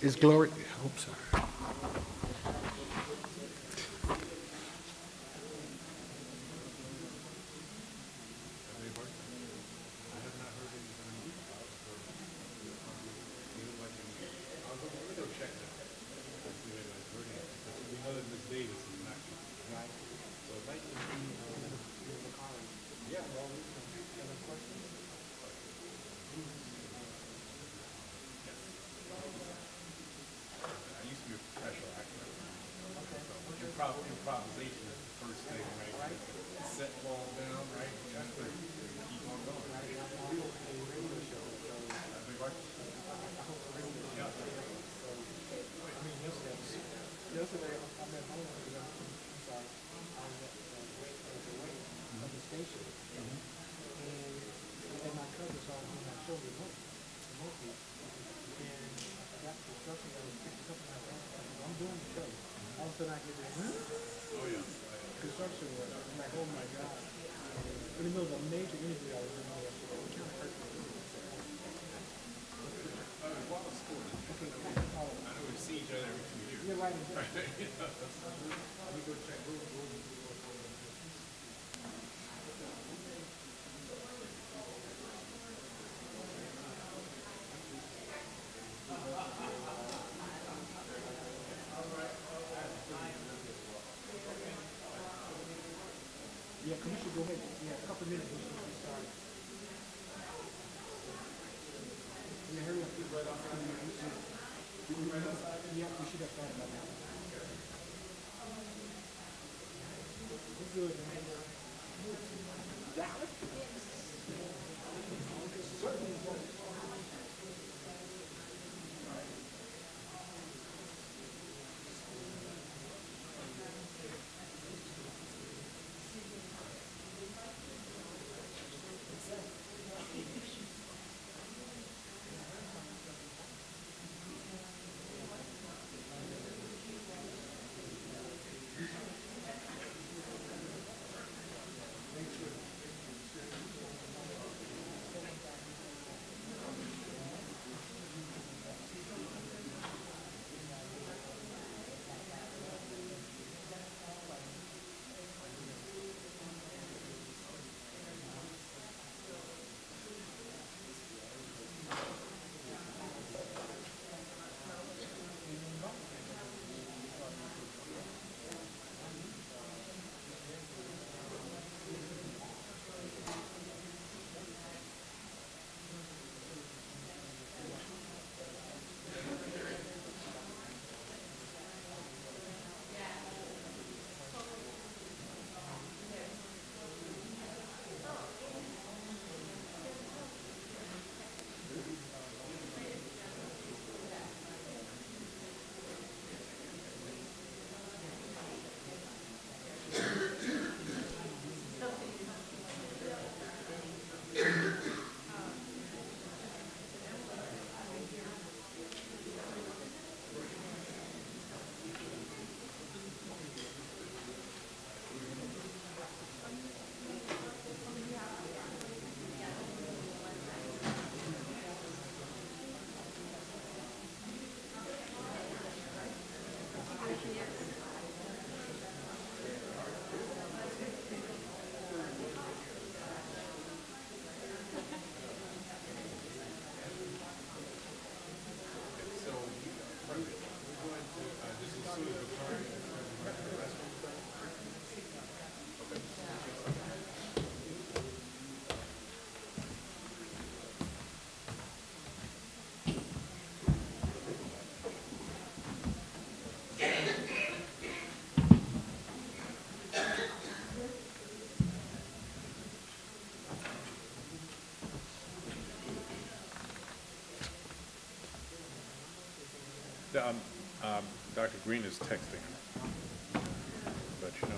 Is Glory, oh, sorry. Improvisation is the first thing, right? Set ball down, right? Just to keep on going. Yesterday, I'm at home. I'm sorry. I was at the wing of the station, and my cousin saw me on my show remote, and I forgot the instructions. I was picking something like that. I'm doing the show. All of a sudden, I get this construction work. I'm like, oh my god! In the middle of a major interview, I was doing all that shit. It kind of hurt me. I know we see each other every 2 years. You're right. Let me go check. Yeah, Commissioner, go ahead. Yeah, a couple minutes. We should start. Yeah, hurry up. Yeah, we should have started by now. We're good, man. Dallas? Certainly. Dr. Green is texting, but you know.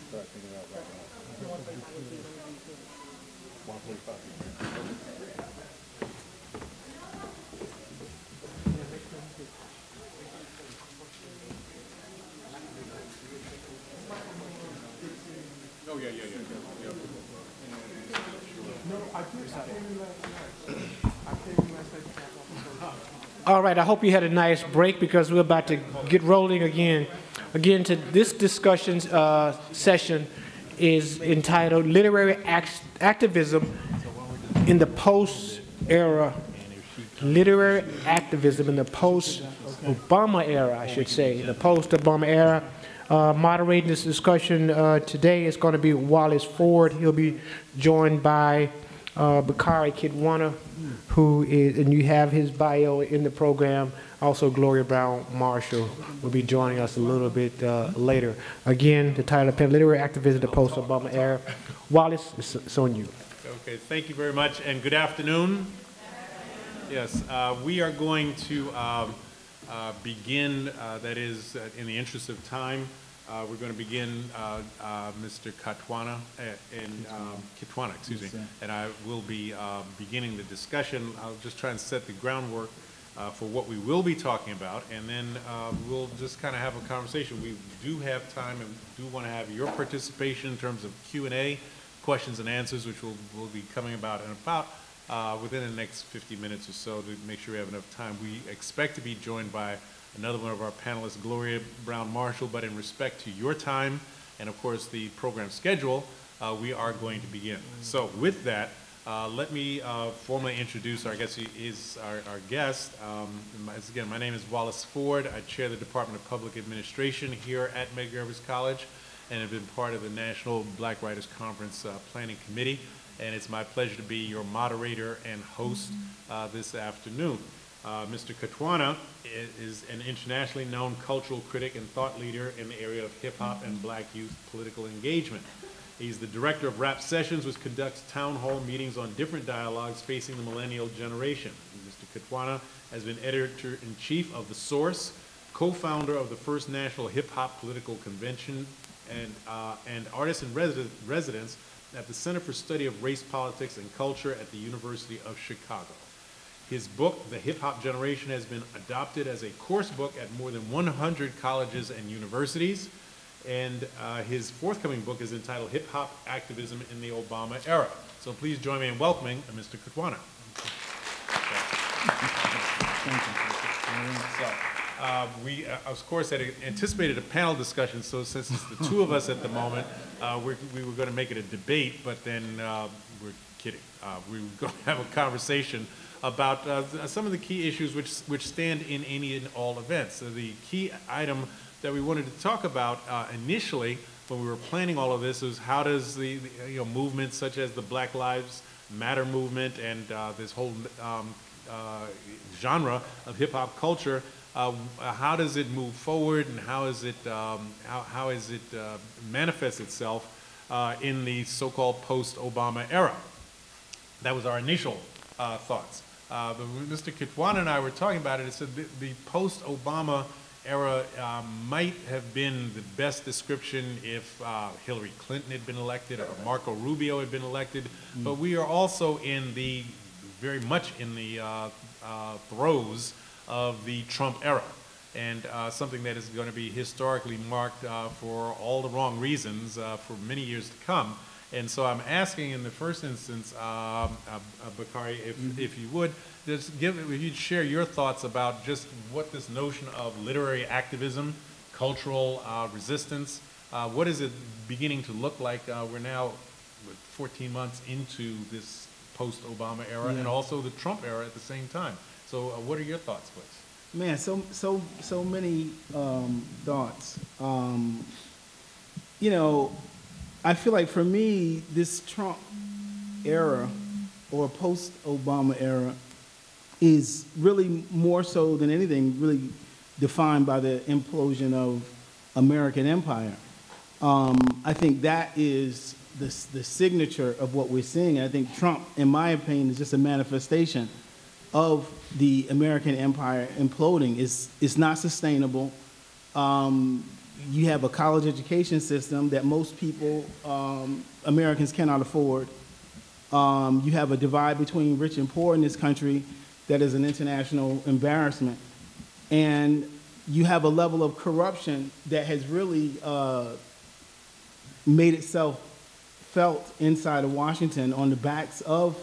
Start thinking about right now. Oh, yeah. All right, I hope you had a nice break because we're about to get rolling again. Again, to this discussion session is entitled Literary Activism in the Post-Era. Literary Activism in the Post-Obama Era, I should say, the Post-Obama Era. Moderating this discussion today is going to be Wallace Ford. He'll be joined by Bakari Kidwana, who is, and you have his bio in the program. Also, Gloria Brown Marshall will be joining us a little bit later. Again, the title of the panel, Literary Activism in the Post-Obama Era. Wallace, it's on you. Okay, thank you very much, and good afternoon. Yes, we are going to begin, that is, in the interest of time, we're going to begin Mr. Kitwana, excuse me, and I will be beginning the discussion. I'll just try and set the groundwork for what we will be talking about, and then we'll just kind of have a conversation. We do have time and do want to have your participation in terms of Q&A, questions and answers, which will be coming about in about within the next 50 minutes or so to make sure we have enough time. We expect to be joined by another one of our panelists, Gloria Brown Marshall, but in respect to your time and, of course, the program schedule, we are going to begin. So with that, let me formally introduce our guest. He is our guest. Again, my name is Wallace Ford. I chair the Department of Public Administration here at MedgarEversCollege and have been part of the National Black Writers Conference Planning Committee. And it's my pleasure to be your moderator and host this afternoon. Mr. Kitwana is an internationally known cultural critic and thought leader in the area of hip-hop and black youth political engagement. He's the director of Rap Sessions, which conducts town hall meetings on different dialogues facing the millennial generation. Mr. Kitwana has been editor-in-chief of The Source, co-founder of the first National Hip-Hop Political Convention, and artist in residence at the Center for Study of Race, Politics, and Culture at the University of Chicago. His book, The Hip Hop Generation, has been adopted as a course book at more than 100 colleges and universities. And his forthcoming book is entitled Hip Hop Activism in the Obama Era. So please join me in welcoming Mr. Kitwana. We, of course, had anticipated a panel discussion, so since it's the two of us at the moment, we were going to make it a debate, but then we're kidding. We were going to have a conversation about some of the key issues which stand in any and all events. So the key item that we wanted to talk about initially when we were planning all of this was how does the movements such as the Black Lives Matter movement and this whole genre of hip-hop culture, how does it move forward, and how is it manifest itself in the so-called post-Obama era? That was our initial thoughts. But when Mr. Kitwana and I were talking about it, it said the post-Obama era might have been the best description if Hillary Clinton had been elected or Marco Rubio had been elected. But we are also in the, very much in the throes of the Trump era, and something that is going to be historically marked for all the wrong reasons for many years to come. And so I'm asking in the first instance, Bakari, if you would, just if you'd share your thoughts about just what this notion of literary activism, cultural resistance, what is it beginning to look like? We're now 14 months into this post-Obama era, and also the Trump era at the same time. So what are your thoughts, please? Man, so many thoughts. You know, I feel like for me, this Trump era or post-Obama era is really more so than anything really defined by the implosion of American empire. I think that is the signature of what we're seeing. I think Trump, in my opinion, is just a manifestation of the American empire imploding. It's not sustainable. You have a college education system that most people, Americans, cannot afford. You have a divide between rich and poor in this country that is an international embarrassment. And you have a level of corruption that has really made itself felt inside of Washington on the backs of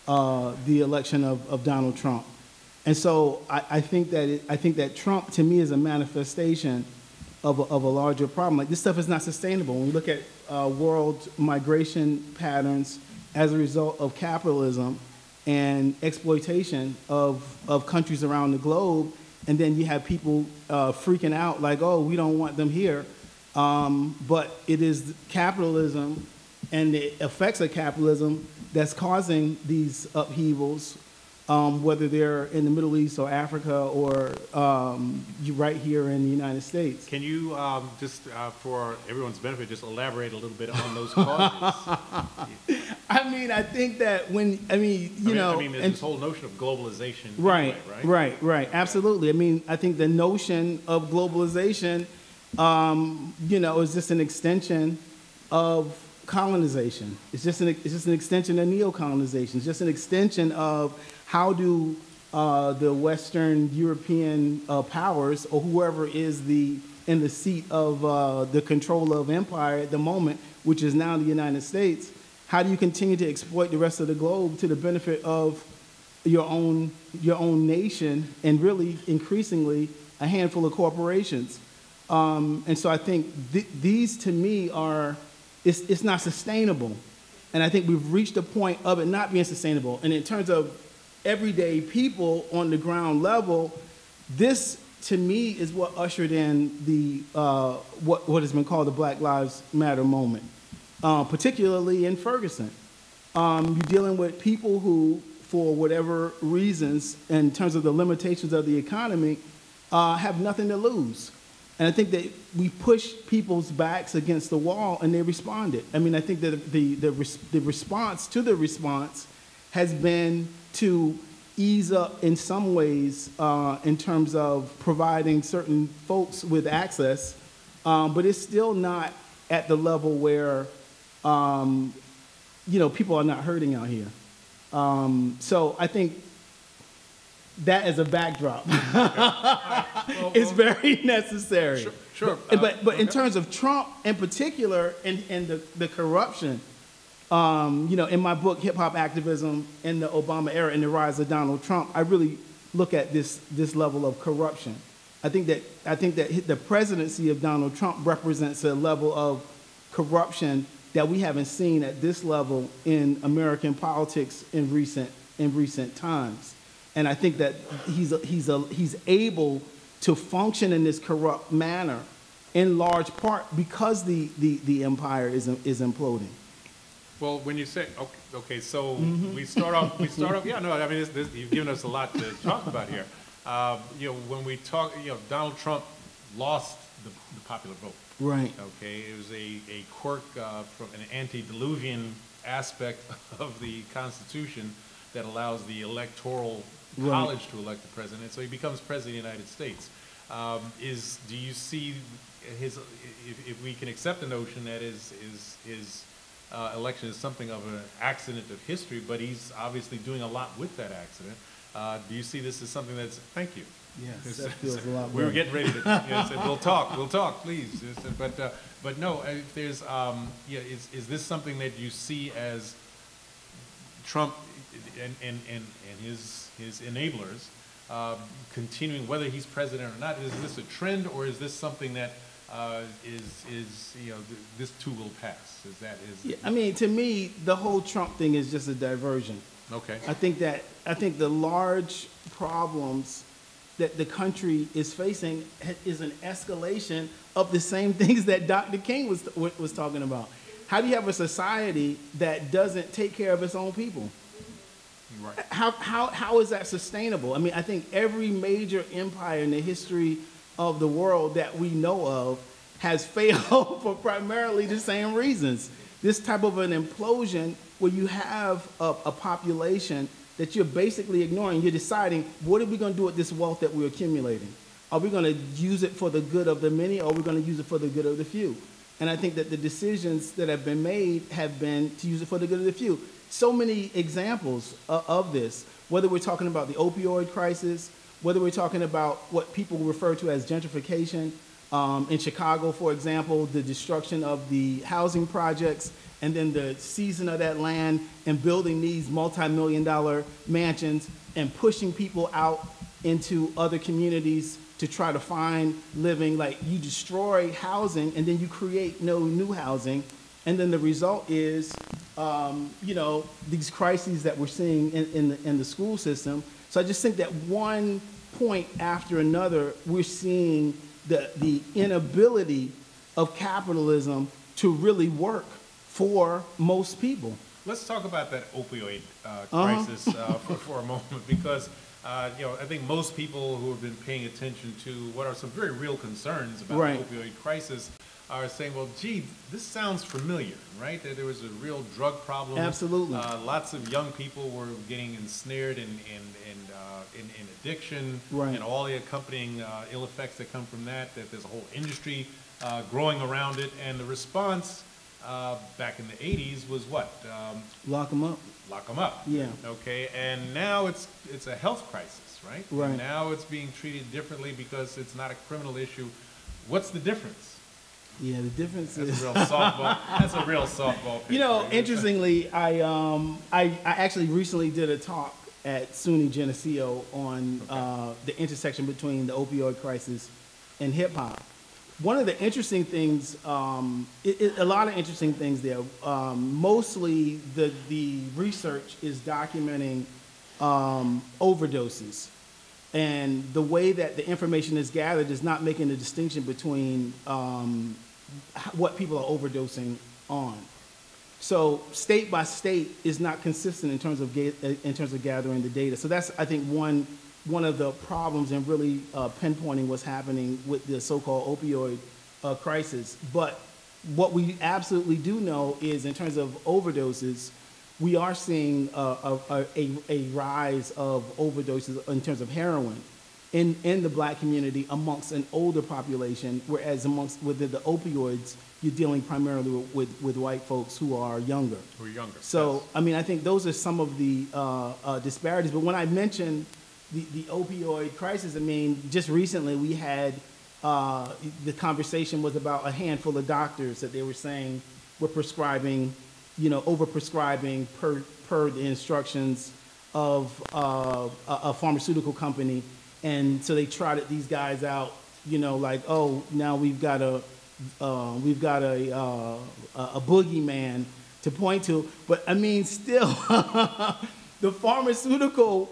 the election of Donald Trump. And so I think that Trump, to me, is a manifestation of a larger problem. Like, this stuff is not sustainable. When we look at world migration patterns as a result of capitalism and exploitation of countries around the globe, and then you have people freaking out like, oh, we don't want them here. But it is capitalism and the effects of capitalism that's causing these upheavals, whether they're in the Middle East or Africa or right here in the United States. Can you just, for everyone's benefit, just elaborate a little bit on those causes? I mean, I think that when, there's this whole notion of globalization. Right, anyway, right? right, absolutely. I mean, I think the notion of globalization, is just an extension of colonization. It's just an extension of neo-colonization. It's just an extension of how do the Western European powers, or whoever is in the seat of the control of empire at the moment, which is now the United States, how do you continue to exploit the rest of the globe to the benefit of your own nation and really increasingly a handful of corporations? And so I think these to me it's not sustainable. And I think we've reached a point of it not being sustainable. And in terms of everyday people on the ground level, this to me is what ushered in the what has been called the Black Lives Matter moment, particularly in Ferguson. You're dealing with people who, for whatever reasons, in terms of the limitations of the economy, have nothing to lose. And I think that we pushed people's backs against the wall and they responded. I mean, I think that the response to the response has been to ease up in some ways in terms of providing certain folks with access, but it's still not at the level where, people are not hurting out here. So I think that as a backdrop is very necessary. Sure. But in terms of Trump in particular and the corruption, in my book, Hip Hop Activism in the Obama Era and the Rise of Donald Trump, I really look at this level of corruption. I think that the presidency of Donald Trump represents a level of corruption that we haven't seen at this level in American politics in recent times. And I think that he's able to function in this corrupt manner in large part because the empire is imploding. Well, when you say, okay, so we start off, yeah, no, I mean, you've given us a lot to talk about here. When we talk, Donald Trump lost the popular vote. Right. Okay, it was a quirk from an antediluvian aspect of the Constitution that allows the electoral college to elect the president, so he becomes president of the United States. Do you see if we can accept the notion that his election is something of an accident of history, but he's obviously doing a lot with that accident. Do you see this as something that's, thank you. Yes, that feels a lot better. We were getting ready to say, we'll talk, please. But no, if there's, is this something that you see as Trump and his enablers continuing, whether he's president or not? Is this a trend, or is this something that this too will pass? I mean, to me, the whole Trump thing is just a diversion. Okay. I think the large problems that the country is facing is an escalation of the same things that Dr. King was talking about. How do you have a society that doesn't take care of its own people? Right. How is that sustainable? I mean, I think every major empire in the history of the world that we know of has failed for primarily the same reasons. This type of an implosion where you have a population that you're basically ignoring. You're deciding, what are we going to do with this wealth that we're accumulating? Are we going to use it for the good of the many, or are we going to use it for the good of the few? And I think that the decisions that have been made have been to use it for the good of the few. so many examples of this, whether we're talking about the opioid crisis, whether we're talking about what people refer to as gentrification. In Chicago, for example, the destruction of the housing projects and then the seizing of that land and building these multi-million-dollar mansions and pushing people out into other communities to try to find living. Like, you destroy housing and then you create no new housing. And then the result is, you know, these crises that we're seeing in the school system. So I just think that one point after another, we're seeing the inability of capitalism to really work for most people. Let's talk about that opioid crisis for a moment, because you know, I think most people who have been paying attention to what are some very real concerns about the opioid crisis are saying, well, gee, this sounds familiar, right? That there was a real drug problem. Absolutely. Lots of young people were getting ensnared in addiction, Right. and all the accompanying ill effects that come from that, that there's a whole industry growing around it. And the response back in the 80s was what? Lock them up. Lock them up. Yeah. Okay, and now it's a health crisis, right? Right. And now it's being treated differently because it's not a criminal issue. What's the difference? Yeah, the difference That's is. a real softball. That's a real softball pitch. You know, right? interestingly, I actually recently did a talk at SUNY Geneseo on the intersection between the opioid crisis and hip hop. One of the interesting things, a lot of interesting things there. Mostly the research is documenting overdoses. And the way that the information is gathered is not making a distinction between what people are overdosing on. So state by state is not consistent in terms of gathering the data. So that's, I think, one of the problems in really pinpointing what's happening with the so-called opioid crisis. But what we absolutely do know is, in terms of overdoses, we are seeing a rise of overdoses in terms of heroin in the black community amongst an older population, whereas within the opioids, you're dealing primarily with white folks who are younger. Who are younger. So, yes. I mean, I think those are some of the disparities. But when I mentioned the opioid crisis, I mean, just recently we had the conversation was about a handful of doctors that they were saying were prescribing, you know, overprescribing per the instructions of a pharmaceutical company. And so they trotted these guys out, you know, like, oh, now we've got a boogeyman to point to. But I mean, still, the pharmaceutical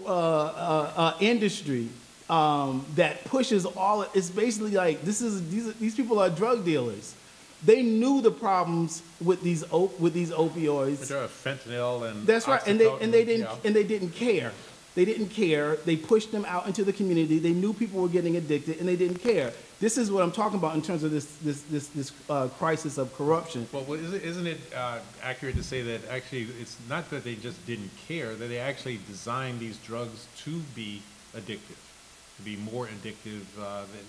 industry that pushes all, it's basically like, these people are drug dealers. They knew the problems with these opioids. But there are fentanyl and that's right, and they didn't care. They didn't care. They pushed them out into the community. They knew people were getting addicted, and they didn't care. This is what I'm talking about in terms of this crisis of corruption. Well, isn't it accurate to say that actually it's not that they just didn't care, that they actually designed these drugs to be addictive, to be more addictive.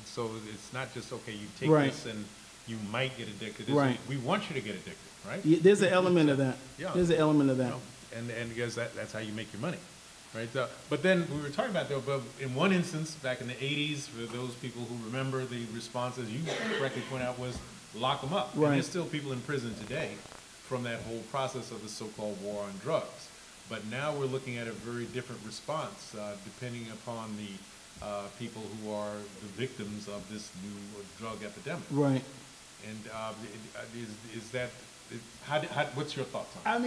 So it's not just, okay, you take Right. this and you might get addicted. Right. We want you to get addicted, right? Yeah, there's an element of that. Yeah. There's an element of that. You know, and because that's how you make your money, right? But then we were talking about, though, but in one instance, back in the 80s, for those people who remember, the response, as you correctly point out, was lock them up. Right. And there's still people in prison today from that whole process of the so-called war on drugs. But now we're looking at a very different response, depending upon the people who are the victims of this new drug epidemic. Right. And is that, what's your thoughts on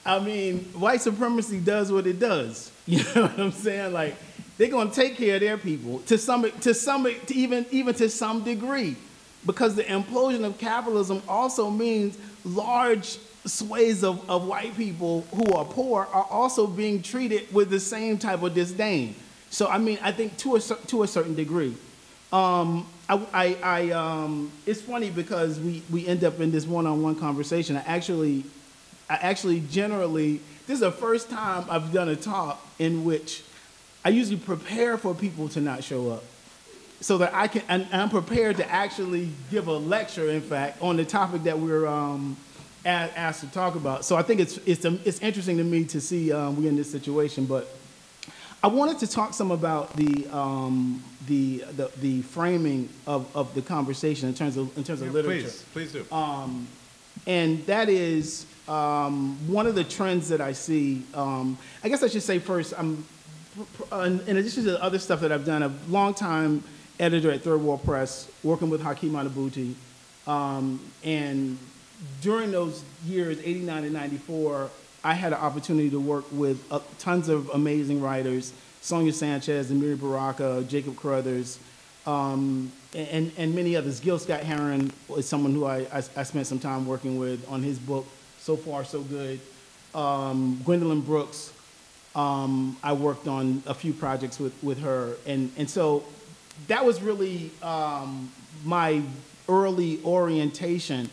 I mean, white supremacy does what it does. You know what I'm saying? Like, they're gonna take care of their people even to some degree, because the implosion of capitalism also means large swathes of white people who are poor are also being treated with the same type of disdain. So, I mean, I think to a certain degree. It's funny because we end up in this one-on-one conversation. I actually generally, this is the first time I've done a talk in which I usually prepare for people to not show up, so that I can, and I'm prepared to actually give a lecture, in fact, on the topic that we're asked to talk about. So I think it's interesting to me to see we're in this situation. But I wanted to talk some about the framing of the conversation in terms of literature. Please do. And that is one of the trends that I see. I guess I should say first, in addition to the other stuff that I've done, a long-time editor at Third World Press, working with Hakeem Adabuti. And during those years, 89 and 94, I had an opportunity to work with tons of amazing writers, Sonia Sanchez, Amiri Baraka, Jacob Carruthers, and many others. Gil Scott-Heron is someone who I spent some time working with on his book, So Far, So Good. Gwendolyn Brooks, I worked on a few projects with her. And so that was really my early orientation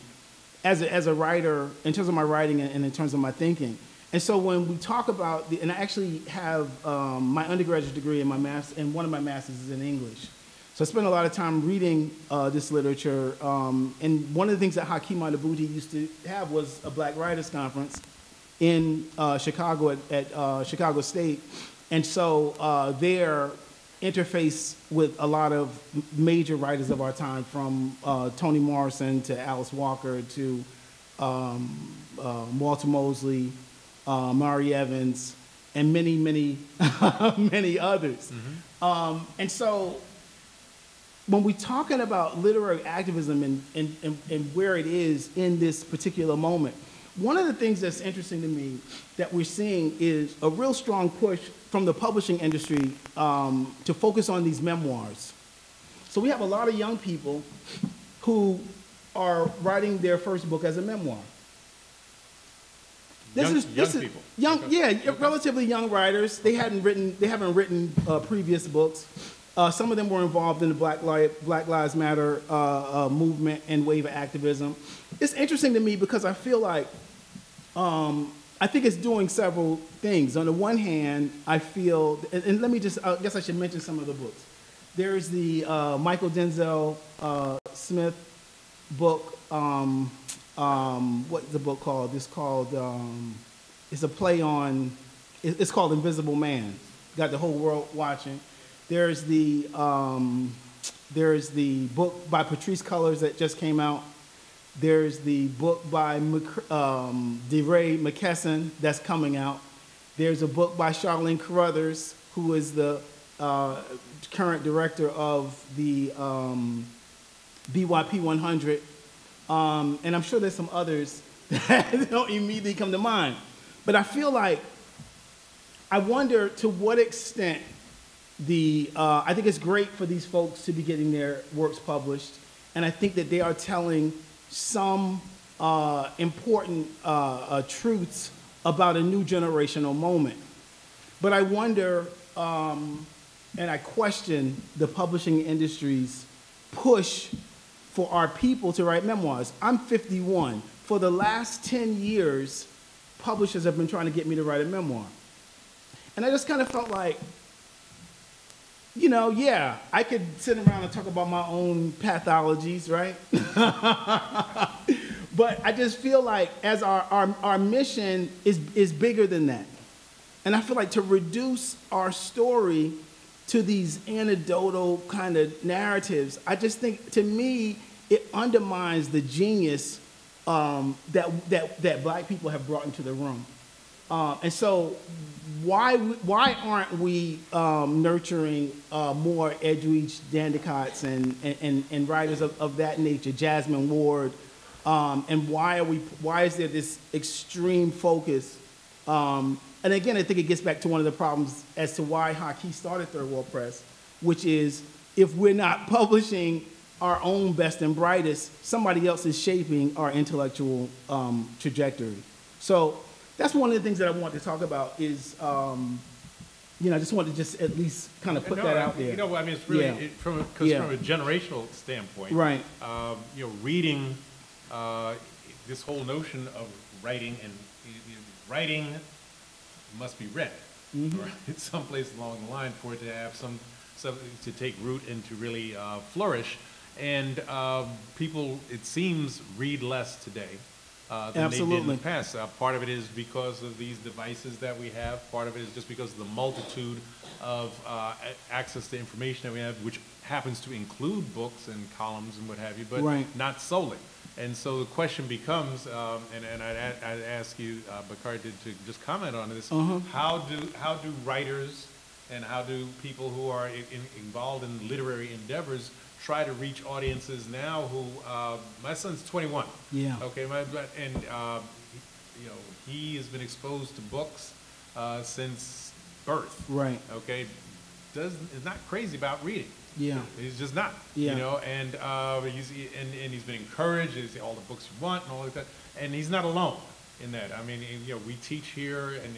as a writer in terms of my writing and in terms of my thinking. And so when we talk about and I actually have my undergraduate degree and one of my masters is in English. So I spent a lot of time reading this literature. And one of the things that Hakeem Adabuti used to have was a Black Writers Conference in Chicago at Chicago State. And so there interface with a lot of major writers of our time, from Toni Morrison to Alice Walker to Walter Mosley, Mari Evans, and many, many, many others. Mm-hmm. And so when we're talking about literary activism and where it is in this particular moment, one of the things that's interesting to me that we're seeing is a real strong push from the publishing industry to focus on these memoirs. So we have a lot of young people who are writing their first book as a memoir. Young people. Relatively young writers. They haven't written previous books. Some of them were involved in the Black Lives Matter movement and wave of activism. It's interesting to me because I feel like I think it's doing several things. On the one hand, I feel, and let me just, I guess I should mention some of the books. There's the Michael Denzel Smith book. What's the book called? It's called, it's a play on, it's called Invisible Man. Got the whole world watching. There's the book by Patrice Cullors that just came out. There's the book by DeRay McKesson that's coming out. There's a book by Charlene Carruthers, who is the current director of the BYP 100. And I'm sure there's some others that don't immediately come to mind. But I feel like, I wonder to what extent I think it's great for these folks to be getting their works published. And I think that they are telling some important truths about a new generational moment. But I wonder, and I question the publishing industry's push for our people to write memoirs. I'm 51. For the last 10 years, publishers have been trying to get me to write a memoir. And I just kind of felt like, you know, yeah, I could sit around and talk about my own pathologies, right? But I just feel like as our mission is bigger than that. And I feel like to reduce our story to these anecdotal kind of narratives, I just think, to me, it undermines the genius that Black people have brought into the room. And so why aren't we nurturing more Edwidge Dandicots and writers of that nature, Jasmine Ward, and why is there this extreme focus? And again, I think it gets back to one of the problems as to why Haki started Third World Press, which is if we're not publishing our own best and brightest, somebody else is shaping our intellectual trajectory. So that's one of the things that I want to talk about is, you know, I just want to just at least kind of put that out there. You know, I mean, it's really, from a generational standpoint, right? You know, reading this whole notion of writing, and writing must be read, mm-hmm. right? Someplace along the line for it to have some to take root and to really flourish. And people, it seems, read less today. than they did in Absolutely. the past. Part of it is because of these devices that we have. Part of it is just because of the multitude of access to information that we have, which happens to include books and columns and what have you, but Right. not solely. And so the question becomes, and I'd ask you, Bakari, to just comment on this. How do writers and how do people who are involved in literary endeavors try to reach audiences now who, my son's 21. Yeah. Okay, you know, he has been exposed to books since birth. Right. Okay, is not crazy about reading. Yeah. He's just not. Yeah. You know, and he's been encouraged. He's all the books you want and all like that. And he's not alone in that. I mean, you know, we teach here and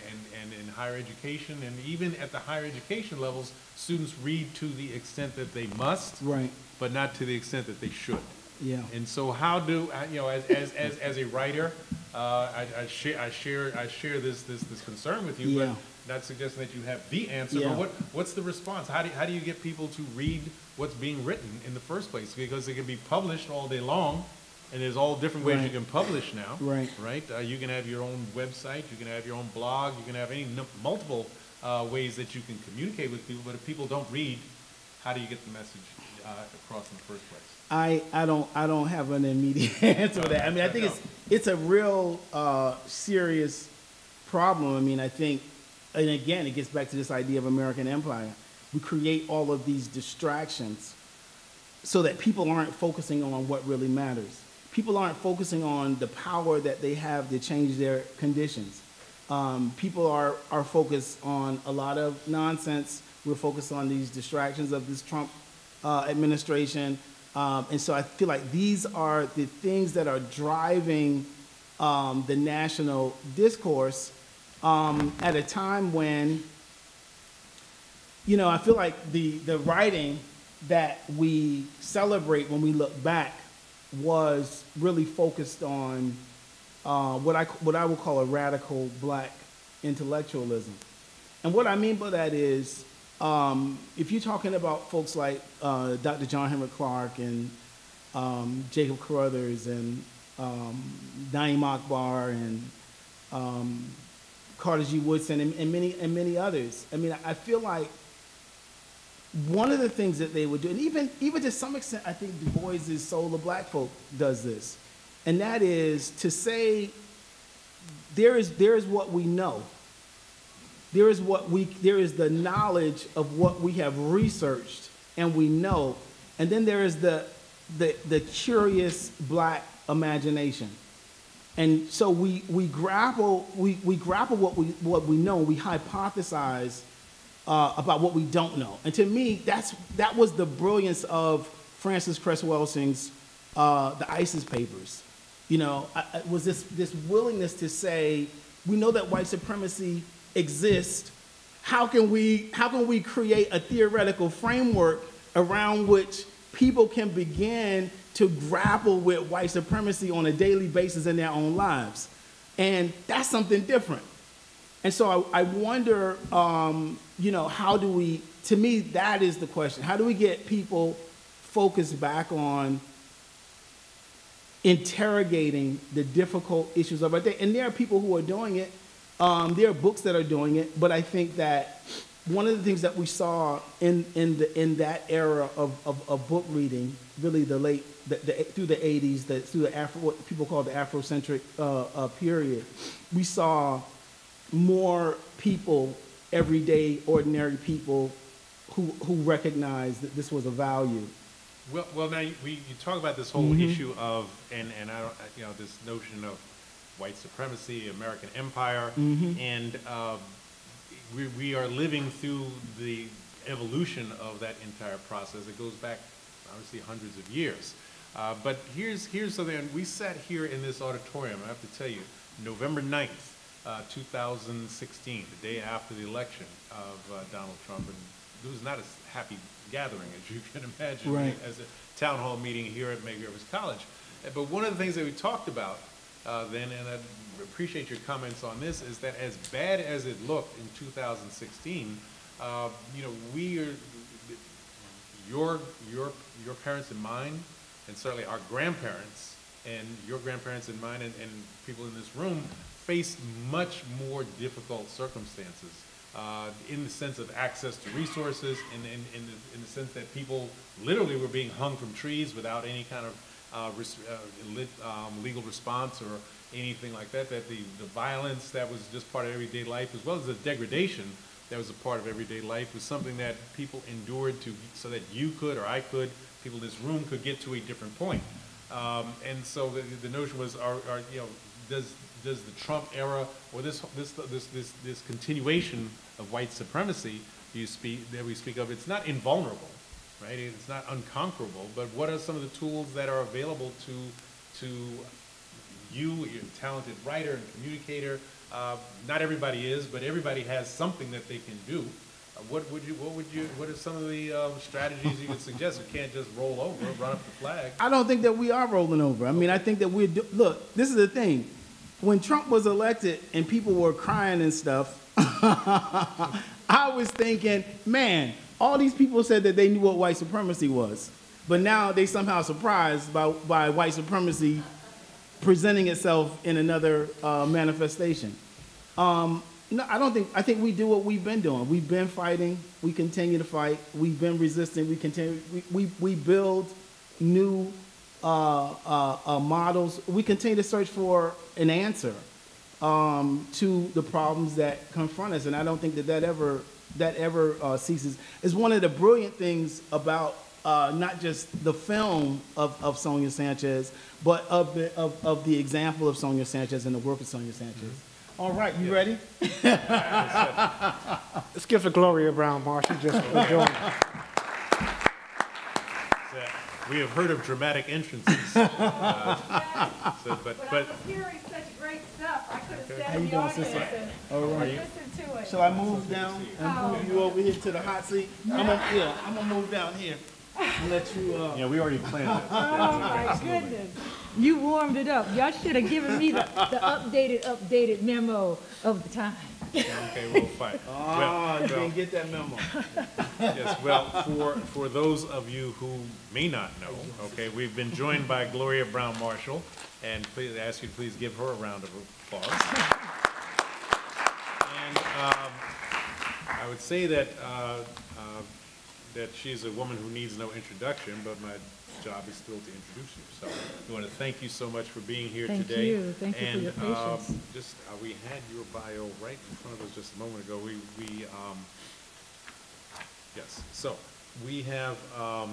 in higher education, and even at the higher education levels, students read to the extent that they must, Right. but not to the extent that they should. Yeah. And so, how do you know, as a writer, I share this concern with you, Yeah. but not suggesting that you have the answer. Yeah. But what's the response? How do you get people to read what's being written in the first place? Because it can be published all day long, and there's all different ways you Right. can publish now. Right. Right. You can have your own website. You can have your own blog. You can have multiple ways that you can communicate with people. But if people don't read, how do you get the message across in the first place? I don't have an immediate answer to that. I mean, I think it's a real serious problem. I mean, I think, and again, it gets back to this idea of American empire. We create all of these distractions so that people aren't focusing on what really matters. People aren't focusing on the power that they have to change their conditions. People are focused on a lot of nonsense. We're focused on these distractions of this Trump administration. And so I feel like these are the things that are driving the national discourse at a time when, you know, I feel like the writing that we celebrate when we look back was really focused on what I would call a radical black intellectualism. And what I mean by that is, if you're talking about folks like Dr. John Henrik Clark and Jacob Carruthers and Naeem Akbar and Carter G. Woodson and many others, I mean, I feel like one of the things that they would do, and even to some extent, I think Du Bois's Soul of Black Folk does this, and that is to say there is what we know. There is the knowledge of what we have researched and we know, and then there is the curious black imagination. And so we grapple what we know, we hypothesize about what we don't know. And to me, that was the brilliance of Frances Cress Welsing's the ISIS papers. You know, was this willingness to say, we know that white supremacy exists. How can we create a theoretical framework around which people can begin to grapple with white supremacy on a daily basis in their own lives? And that's something different. And so I wonder, you know, how do we, to me, that is the question. How do we get people focused back on interrogating the difficult issues of our day? And there are people who are doing it. There are books that are doing it. But I think that one of the things that we saw in that era of book reading, really through the 80s, through the what people call the Afrocentric period, we saw more people, everyday, ordinary people, who recognized that this was a value. Well, now you talk about this whole issue of and I don't, you know, this notion of white supremacy, American empire, and we are living through the evolution of that entire process. It goes back obviously hundreds of years. But here's something. And we sat here in this auditorium. I have to tell you, November 9th. 2016, the day after the election of Donald Trump, and it was not a happy gathering, as you can imagine, right, as a town hall meeting here at MedgarEversCollege. But one of the things that we talked about then, and I appreciate your comments on this, is that as bad as it looked in 2016, you know, we are, your parents and mine, and certainly our grandparents and your grandparents and mine and people in this room faced much more difficult circumstances in the sense of access to resources, in the sense that people literally were being hung from trees without any kind of legal response or anything like that, that the violence that was just part of everyday life, as well as the degradation that was a part of everyday life, was something that people endured so that you could, or I could, people in this room could get to a different point. And so the notion was, does the Trump era, or this continuation of white supremacy that we speak of, it's not invulnerable, right? It's not unconquerable, but what are some of the tools that are available to you, you're a talented writer and communicator? Not everybody is, but everybody has something that they can do. What are some of the strategies you would suggest? You can't just roll over, run up the flag. I don't think that we are rolling over. I mean, I think that look, this is the thing. When Trump was elected and people were crying and stuff, I was thinking, man, all these people said that they knew what white supremacy was, but now they somehow surprised by white supremacy presenting itself in another manifestation. No, I think we do what we've been doing. We've been fighting. We continue to fight. We've been resisting. We build new models. We continue to search for an answer to the problems that confront us. And I don't think that ever ceases. It's one of the brilliant things about not just the film of Sonia Sanchez, but of the example of Sonia Sanchez and the work of Sonia Sanchez. Mm-hmm. All right, you ready? Let's give it to Gloria Brown Marshall just for joining. We have heard of dramatic entrances. But I was hearing such great stuff. I could have sat in the audience and listened to it. Shall I move down and move you over here to the hot seat? I'm gonna move down here and let you. Yeah, we already planned it. Oh my goodness. You warmed it up. Y'all should have given me the updated memo of the time. Okay, well, fine. You didn't get that memo. Yes, well, for those of you who may not know, okay, we've been joined by Gloria Brown Marshall, and please ask you to please give her a round of applause. And I would say that that she's a woman who needs no introduction, but my job is still to introduce you. So we want to thank you so much for being here today. Thank you for your patience. We had your bio right in front of us just a moment ago. Yes. So we have I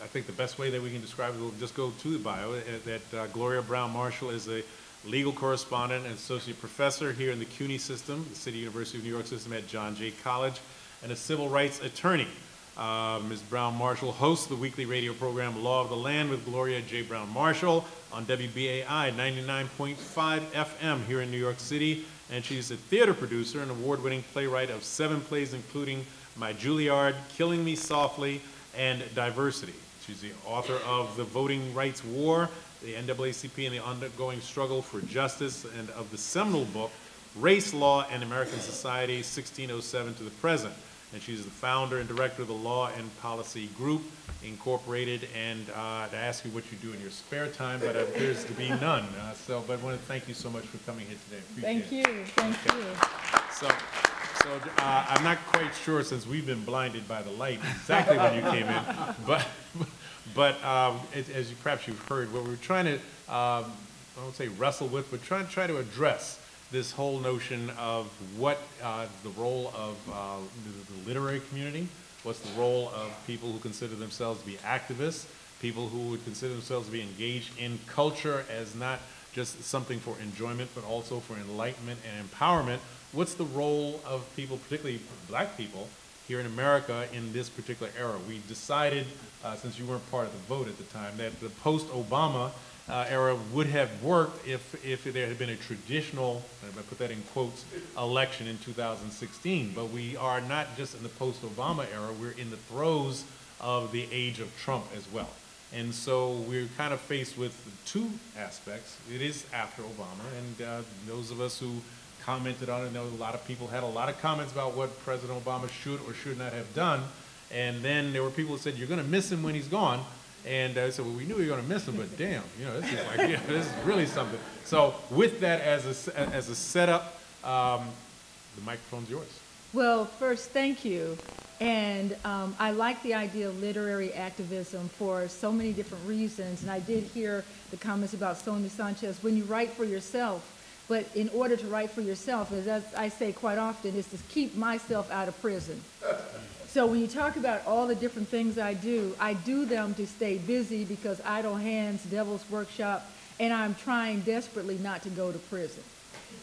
think the best way that we can describe it, we'll just go to the bio. That Gloria Brown Marshall is a legal correspondent and associate professor here in the CUNY system, the City University of New York system at John Jay College, and a civil rights attorney. Ms. Brown Marshall hosts the weekly radio program Law of the Land with Gloria J. Brown Marshall on WBAI 99.5 FM here in New York City. And she's a theater producer and award-winning playwright of 7 plays, including My Juilliard, Killing Me Softly, and Diversity. She's the author of The Voting Rights War, the NAACP and the Ongoing Struggle for Justice, and of the seminal book, Race, Law, and American Society, 1607 to the Present. And she's the founder and director of the Law and Policy Group, Incorporated, and to ask you what you do in your spare time, but it appears to be none. But I want to thank you so much for coming here today. Thank you. Thank you. So I'm not quite sure, since we've been blinded by the light, exactly when you came in, but as perhaps you've heard, what we're trying to, I won't say wrestle with, but try to address this whole notion of what the role of the literary community, what's the role of people who consider themselves to be activists, people who would consider themselves to be engaged in culture as not just something for enjoyment, but also for enlightenment and empowerment. What's the role of people, particularly black people, here in America in this particular era? We decided, since you weren't part of the vote at the time, that the post-Obama era would have worked if there had been a traditional, I put that in quotes, election in 2016. But we are not just in the post-Obama era, we're in the throes of the age of Trump as well. And so we're kind of faced with 2 aspects. It is after Obama, and those of us who commented on it know a lot of people had a lot of comments about what President Obama should or should not have done. And then there were people who said, you're going to miss him when he's gone. And I said, well, we knew we were going to miss him, but damn, this is like, this is really something. So with that as a setup, the microphone's yours. Well, first, thank you. And I like the idea of literary activism for so many different reasons. And I did hear the comments about Sonia Sanchez. When you write for yourself, but in order to write for yourself, as I say quite often, is to keep myself out of prison. So when you talk about all the different things I do them to stay busy because Idle Hands, Devil's Workshop, and I'm trying desperately not to go to prison.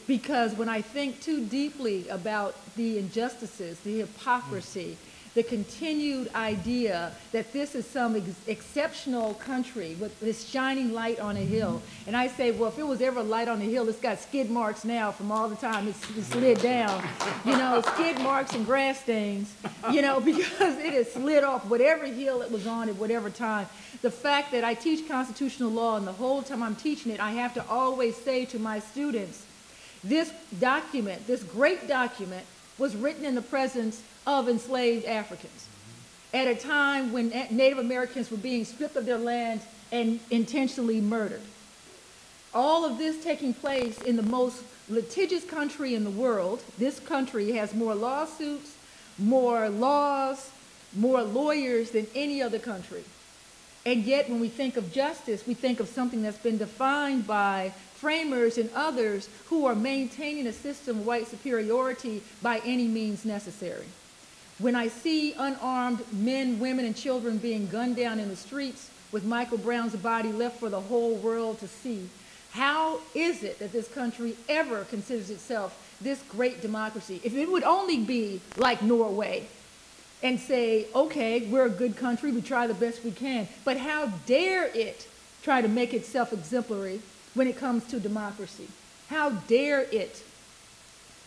Because when I think too deeply about the injustices, the hypocrisy, the continued idea that this is some exceptional country with this shining light on a hill, and I say, well, if it was ever a light on a hill, it's got skid marks now from all the time it's slid down, skid marks and grass stains, because it has slid off whatever hill it was on at whatever time. The fact that I teach constitutional law, and the whole time I'm teaching it, I have to always say to my students, this document, this great document, was written in the presence of enslaved Africans at a time when Native Americans were being stripped of their land and intentionally murdered. All of this taking place in the most litigious country in the world. This country has more lawsuits, more laws, more lawyers than any other country. And yet when we think of justice, we think of something that's been defined by framers and others who are maintaining a system of white superiority by any means necessary. When I see unarmed men, women, and children being gunned down in the streets with Michael Brown's body left for the whole world to see, how is it that this country ever considers itself this great democracy? If it would only be like Norway and say, okay, we're a good country, we try the best we can, but how dare it try to make itself exemplary when it comes to democracy? How dare it,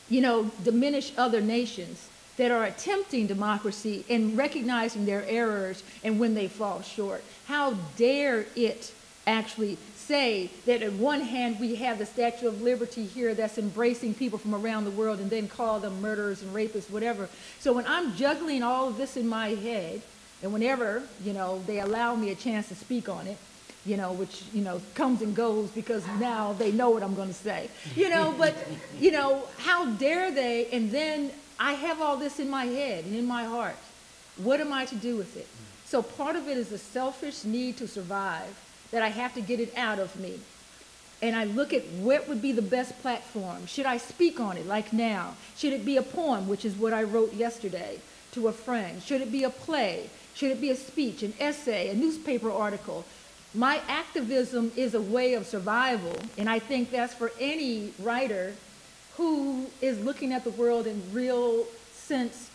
diminish other nations that are attempting democracy and recognizing their errors and when they fall short? How dare it actually say that on one hand we have the Statue of Liberty here that's embracing people from around the world and then call them murderers and rapists, whatever. So when I'm juggling all of this in my head, and whenever, they allow me a chance to speak on it, which, comes and goes because now they know what I'm going to say, but, how dare they? And then I have all this in my head and in my heart. What am I to do with it? So part of it is a selfish need to survive, that I have to get it out of me. And I look at what would be the best platform. Should I speak on it like now? Should it be a poem, which is what I wrote yesterday to a friend? Should it be a play? Should it be a speech, an essay, a newspaper article? My activism is a way of survival, and I think that's for any writer who is looking at the world in real sense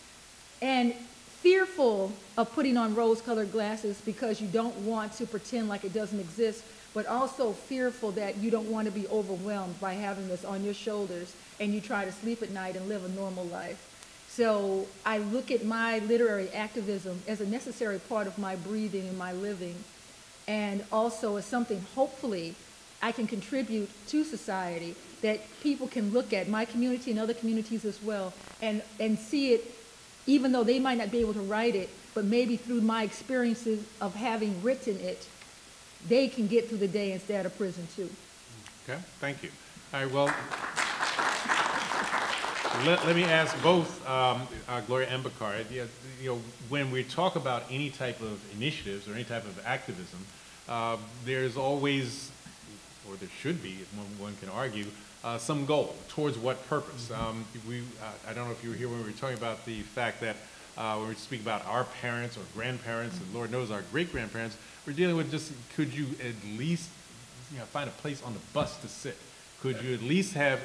and fearful of putting on rose-colored glasses because you don't want to pretend like it doesn't exist, but also fearful that you don't want to be overwhelmed by having this on your shoulders and you try to sleep at night and live a normal life. So I look at my literary activism as a necessary part of my breathing and my living, and also as something hopefully I can contribute to society that people can look at, my community and other communities as well, and see it, even though they might not be able to write it, but maybe through my experiences of having written it, they can get through the day and stay out of prison too. Okay, thank you. All right, well, let me ask both Gloria and Bakari, when we talk about any type of initiatives or any type of activism, there's always, or there should be, if one can argue, some goal towards what purpose. I don't know if you were here when we were talking about the fact that when we speak about our parents or grandparents, and Lord knows our great-grandparents, we're dealing with just, could you at least find a place on the bus to sit? Could you at least have,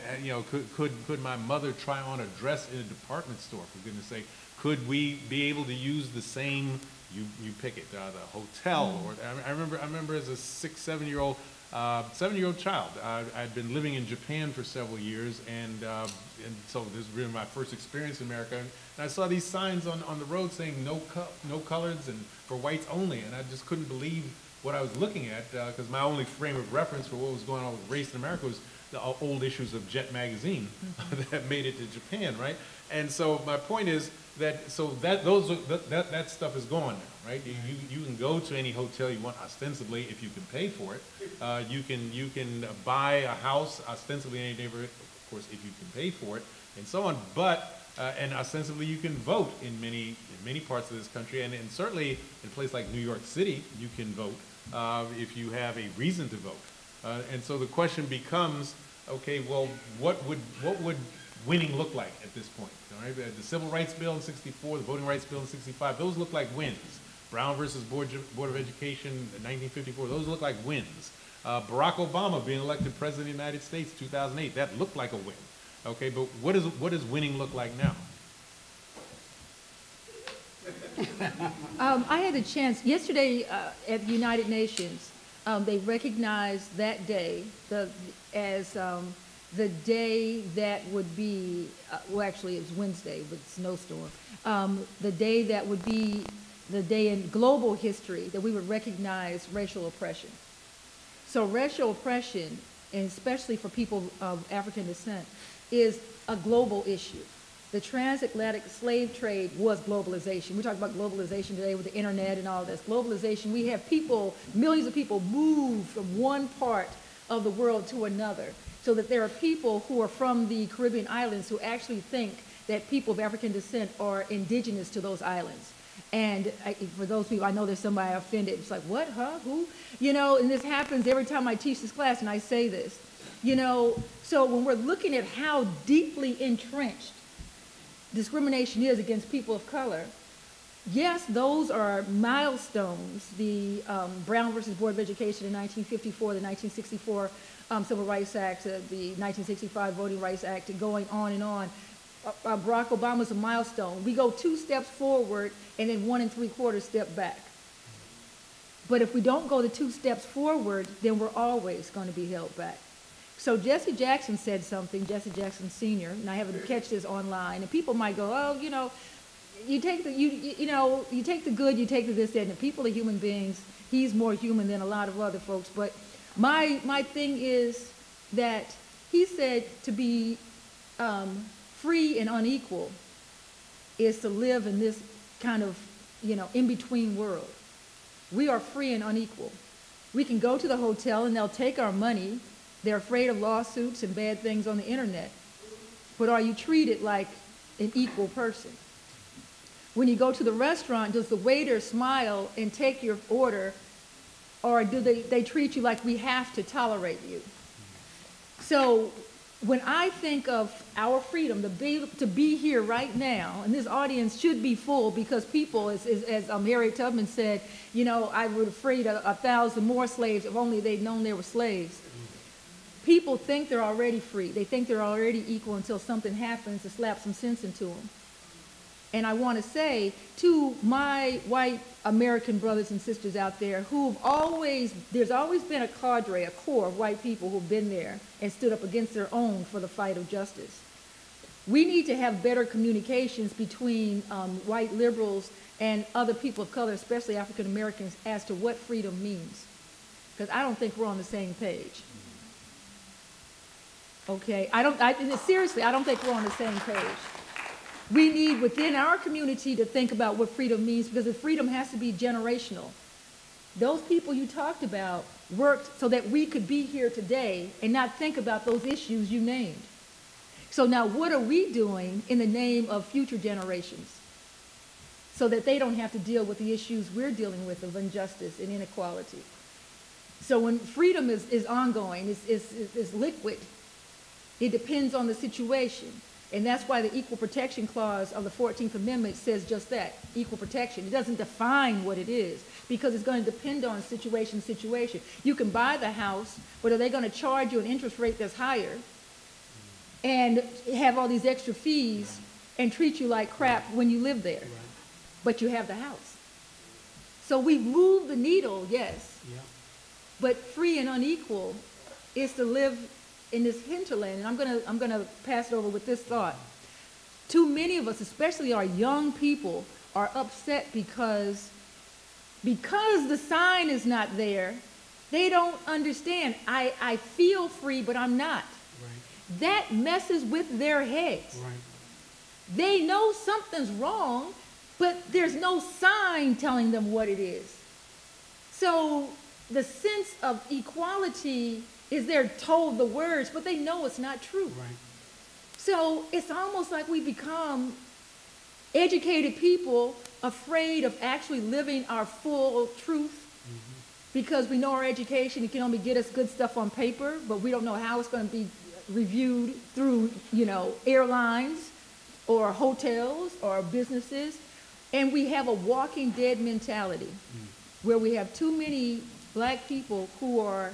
could my mother try on a dress in a department store, for goodness sake? Could we be able to use the same, you pick it, the hotel, or I remember as a 7-year-old child, I'd been living in Japan for several years, and so this was really my first experience in America, and I saw these signs on the road saying no coloreds and for whites only, and I just couldn't believe what I was looking at, because my only frame of reference for what was going on with race in America was the old issues of Jet magazine that made it to Japan, right? And so my point is, that stuff is gone now, right? You can go to any hotel you want ostensibly if you can pay for it. You can buy a house ostensibly in any neighborhood, of course, if you can pay for it, and so on. But and ostensibly you can vote in many parts of this country, and certainly in a place like New York City, you can vote if you have a reason to vote. And so the question becomes, okay, well, what would winning look like at this point? All right? The Civil Rights Bill in '64, the Voting Rights Bill in '65, those look like wins. Brown versus Board of Education in 1954, those look like wins. Barack Obama being elected President of the United States 2008, that looked like a win. Okay, but what does winning look like now? I had a chance yesterday at the United Nations. They recognized that day as the day that would be, well, actually it was Wednesday with snowstorm, the day that would be the day in global history that we would recognize racial oppression. So racial oppression, and especially for people of African descent, is a global issue. The transatlantic slave trade was globalization. We talk about globalization today with the internet and all this. Globalization, we have people, millions of people move from one part of the world to another, so that there are people who are from the Caribbean islands who actually think that people of African descent are indigenous to those islands. And for those people, I know there's somebody offended. It's like, what, huh, who? You know, and this happens every time I teach this class and I say this. You know, so when we're looking at how deeply entrenched discrimination is against people of color, yes, those are milestones. The Brown versus Board of Education in 1954, the 1964 Civil Rights Act, the 1965 Voting Rights Act, going on and on. Barack Obama's a milestone. We go 2 steps forward and then 1 3/4 step back. But if we don't go the 2 steps forward, then we're always going to be held back. So Jesse Jackson said something, Jesse Jackson Sr., and I happened to catch this online, and people might go, oh, you know, you take the you take the good, you take the this, that, and the people are human beings. He's more human than a lot of other folks. But my thing is that he said to be free and unequal is to live in this kind of, in-between world. We are free and unequal. We can go to the hotel and they'll take our money. They're afraid of lawsuits and bad things on the internet. But are you treated like an equal person? When you go to the restaurant, does the waiter smile and take your order, or do they treat you like we have to tolerate you? So when I think of our freedom to be here right now, and this audience should be full because people, as Harriet Tubman said, I would have freed 1,000 more slaves if only they'd known they were slaves. People think they're already free. They think they're already equal until something happens to slap some sense into them. And I want to say to my white American brothers and sisters out there there's always been a cadre, a core of white people who've been there and stood up against their own for the fight of justice. We need to have better communications between white liberals and other people of color, especially African Americans, as to what freedom means. Because I don't think we're on the same page. Okay, seriously, I don't think we're on the same page. We need within our community to think about what freedom means, because the freedom has to be generational. Those people you talked about worked so that we could be here today and not think about those issues you named. So now what are we doing in the name of future generations so that they don't have to deal with the issues we're dealing with of injustice and inequality? So when freedom is ongoing, is liquid, it depends on the situation. And that's why the Equal Protection Clause of the 14th Amendment says just that, equal protection. It doesn't define what it is, because it's going to depend on situation to situation. You can buy the house, but are they going to charge you an interest rate that's higher and have all these extra fees and treat you like crap when you live there? But you have the house. So we've moved the needle, yes, but free and unequal is to live in this hinterland. And I'm gonna pass it over with this thought. Too many of us, especially our young people, are upset because the sign is not there. They don't understand. I feel free, but I'm not. Right. That messes with their heads. Right. They know something's wrong, but there's no sign telling them what it is. So the sense of equality is they're told the words, but they know it's not true. Right. So it's almost like we become educated people afraid of actually living our full truth because we know our education, it can only get us good stuff on paper, but we don't know how it's going to be reviewed through, airlines or hotels or businesses. And we have a walking dead mentality where we have too many black people who are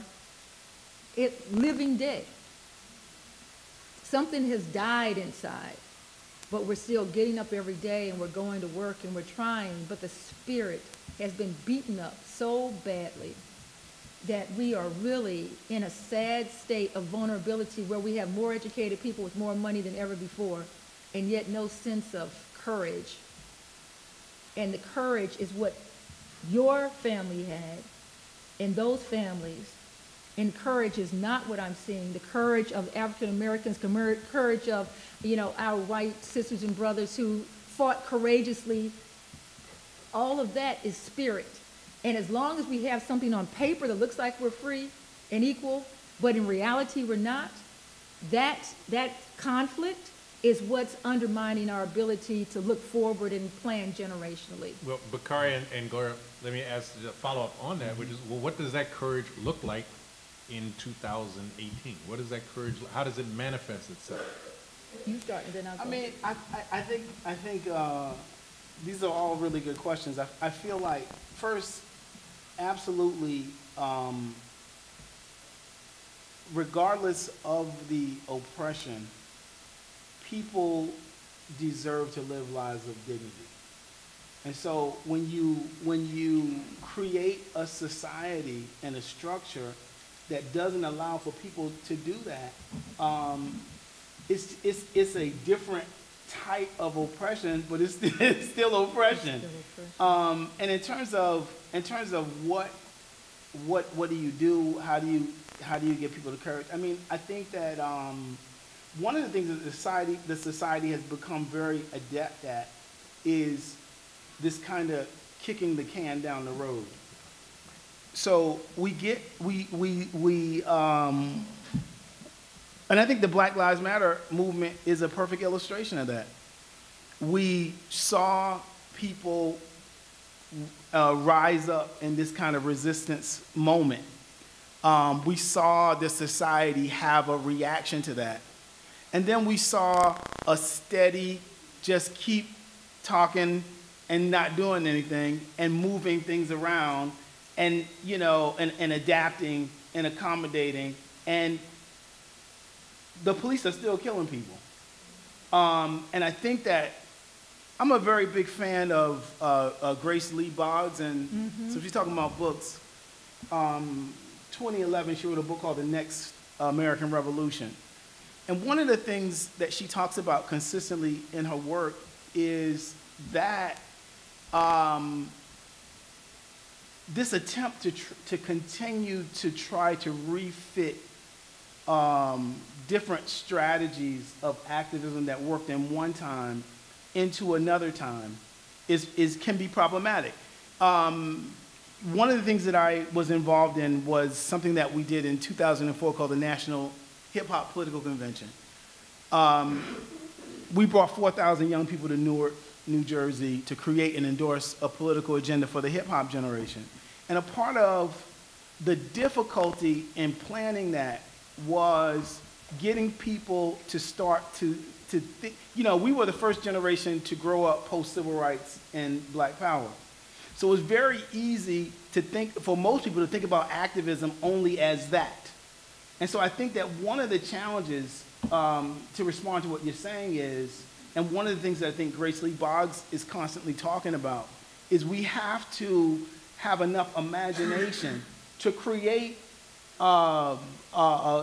living dead. Something has died inside, but we're still getting up every day and we're going to work and we're trying, but the spirit has been beaten up so badly that we are really in a sad state of vulnerability where we have more educated people with more money than ever before, and yet no sense of courage. And the courage is what your family had and those families. And courage is not what I'm seeing. The courage of African Americans, courage of, our white sisters and brothers who fought courageously. All of that is spirit. And as long as we have something on paper that looks like we're free and equal, but in reality we're not, that conflict is what's undermining our ability to look forward and plan generationally. Well, Bakari and Gloria, let me ask a follow-up on that, which is, well, what does that courage look like in 2018? What does that courage, how does it manifest itself? You start and then I'll go. I mean, I think these are all really good questions. I feel like, first, absolutely, regardless of the oppression, people deserve to live lives of dignity. And so when you create a society and a structure that doesn't allow for people to do that, it's a different type of oppression, but it's still oppression. And in terms of what do you do? How do you get people to courage? I mean, I think that one of the things that the society has become very adept at is this kind of kicking the can down the road. So and I think the Black Lives Matter movement is a perfect illustration of that. We saw people rise up in this kind of resistance moment. We saw the society have a reaction to that. And then we saw a steady, just keep talking and not doing anything and moving things around and, and adapting and accommodating. And the police are still killing people. And I think that I'm a very big fan of Grace Lee Boggs, and so she's talking about books. 2011, she wrote a book called The Next American Revolution. And one of the things that she talks about consistently in her work is that this attempt to continue to try to refit different strategies of activism that worked in one time into another time can be problematic. One of the things that I was involved in was something that we did in 2004 called the National Hip Hop Political Convention. We brought 4,000 young people to Newark, New Jersey to create and endorse a political agenda for the hip hop generation. And a part of the difficulty in planning that was getting people to start to think. We were the first generation to grow up post-civil rights and Black Power. So it was very easy for most people to think about activism only as that. And so I think that one of the challenges to respond to what you're saying is, and one of the things that I think Grace Lee Boggs is constantly talking about, is we have to have enough imagination to create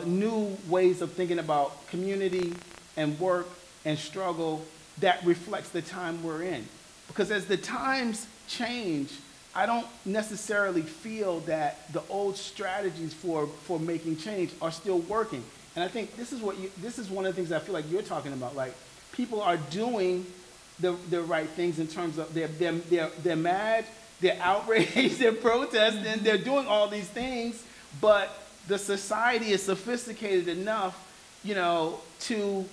new ways of thinking about community and work and struggle that reflects the time we're in. Because as the times change, I don't necessarily feel that the old strategies for making change are still working. And I think this is one of the things I feel like you're talking about. Like, people are doing the right things in terms of they're mad, they're outraged, they're protesting, they're doing all these things, but the society is sophisticated enough, you know, to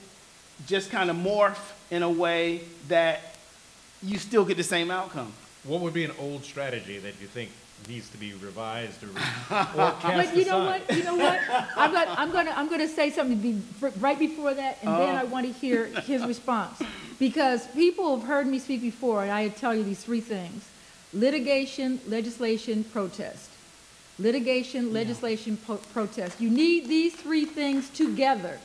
just kind of morph in a way that you still get the same outcome. What would be an old strategy that you think needs to be revised or cast But you know aside? what? You know what? I'm gonna say something right before that, and then I want to hear his response, because people have heard me speak before, and I tell you these three things: litigation, legislation, protest. Litigation, legislation, protest. You need these three things together.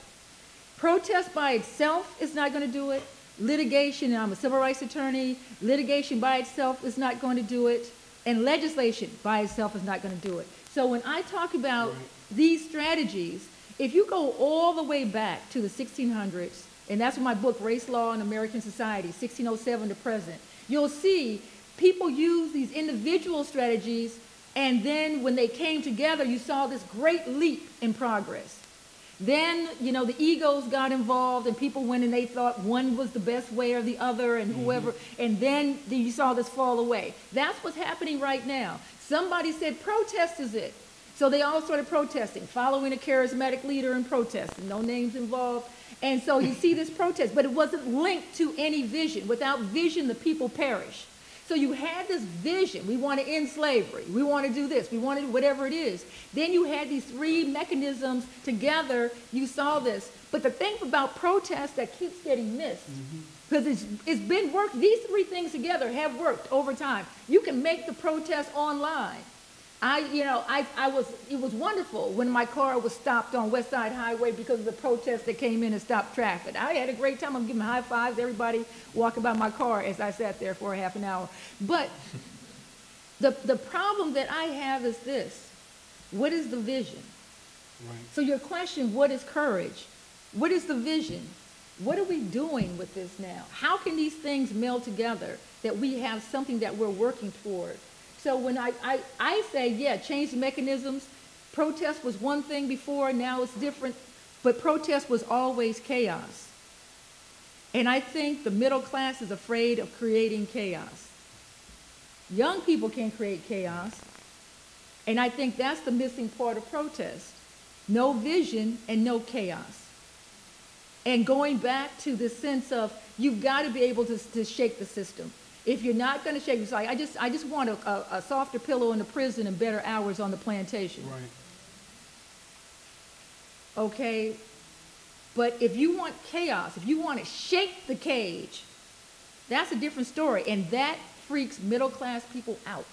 Protest by itself is not going to do it. Litigation, and I'm a civil rights attorney, litigation by itself is not going to do it. And legislation by itself is not going to do it. So when I talk about these strategies, if you go all the way back to the 1600s, and that's my book, Race, Law, and American Society, 1607 to present, you'll see people use these individual strategies, and then when they came together, you saw this great leap in progress. Then, you know, the egos got involved, and people went and they thought one was the best way or the other, and whoever, and then you saw this fall away. That's what's happening right now. Somebody said protest is it. So they all started protesting, following a charismatic leader and protesting, no names involved. And so you see this protest, but it wasn't linked to any vision. Without vision, the people perish. So you had this vision. We want to end slavery. We want to do this. We want to do whatever it is. Then you had these three mechanisms together. You saw this. But the thing about protest that keeps getting missed, because it's been worked, these three things together have worked over time. You can make the protest online. It was wonderful when my car was stopped on West Side Highway because of the protest that came in and stopped traffic. I had a great time. I'm giving high fives, everybody walking by my car as I sat there for a half an hour. But the problem that I have is this: what is the vision? Right. So your question, what is courage? What is the vision? What are we doing with this now? How can these things meld together that we have something that we're working toward? So when I say, yeah, change the mechanisms. Protest was one thing before, now it's different, but protest was always chaos. And I think the middle class is afraid of creating chaos. Young people can create chaos, and I think that's the missing part of protest. No vision and no chaos. And going back to the sense of you've got to be able to shake the system. If you're not going to shake, it's like, I just want a softer pillow in the prison and better hours on the plantation. Right. Okay? But if you want chaos, if you want to shake the cage, that's a different story. And that freaks middle-class people out.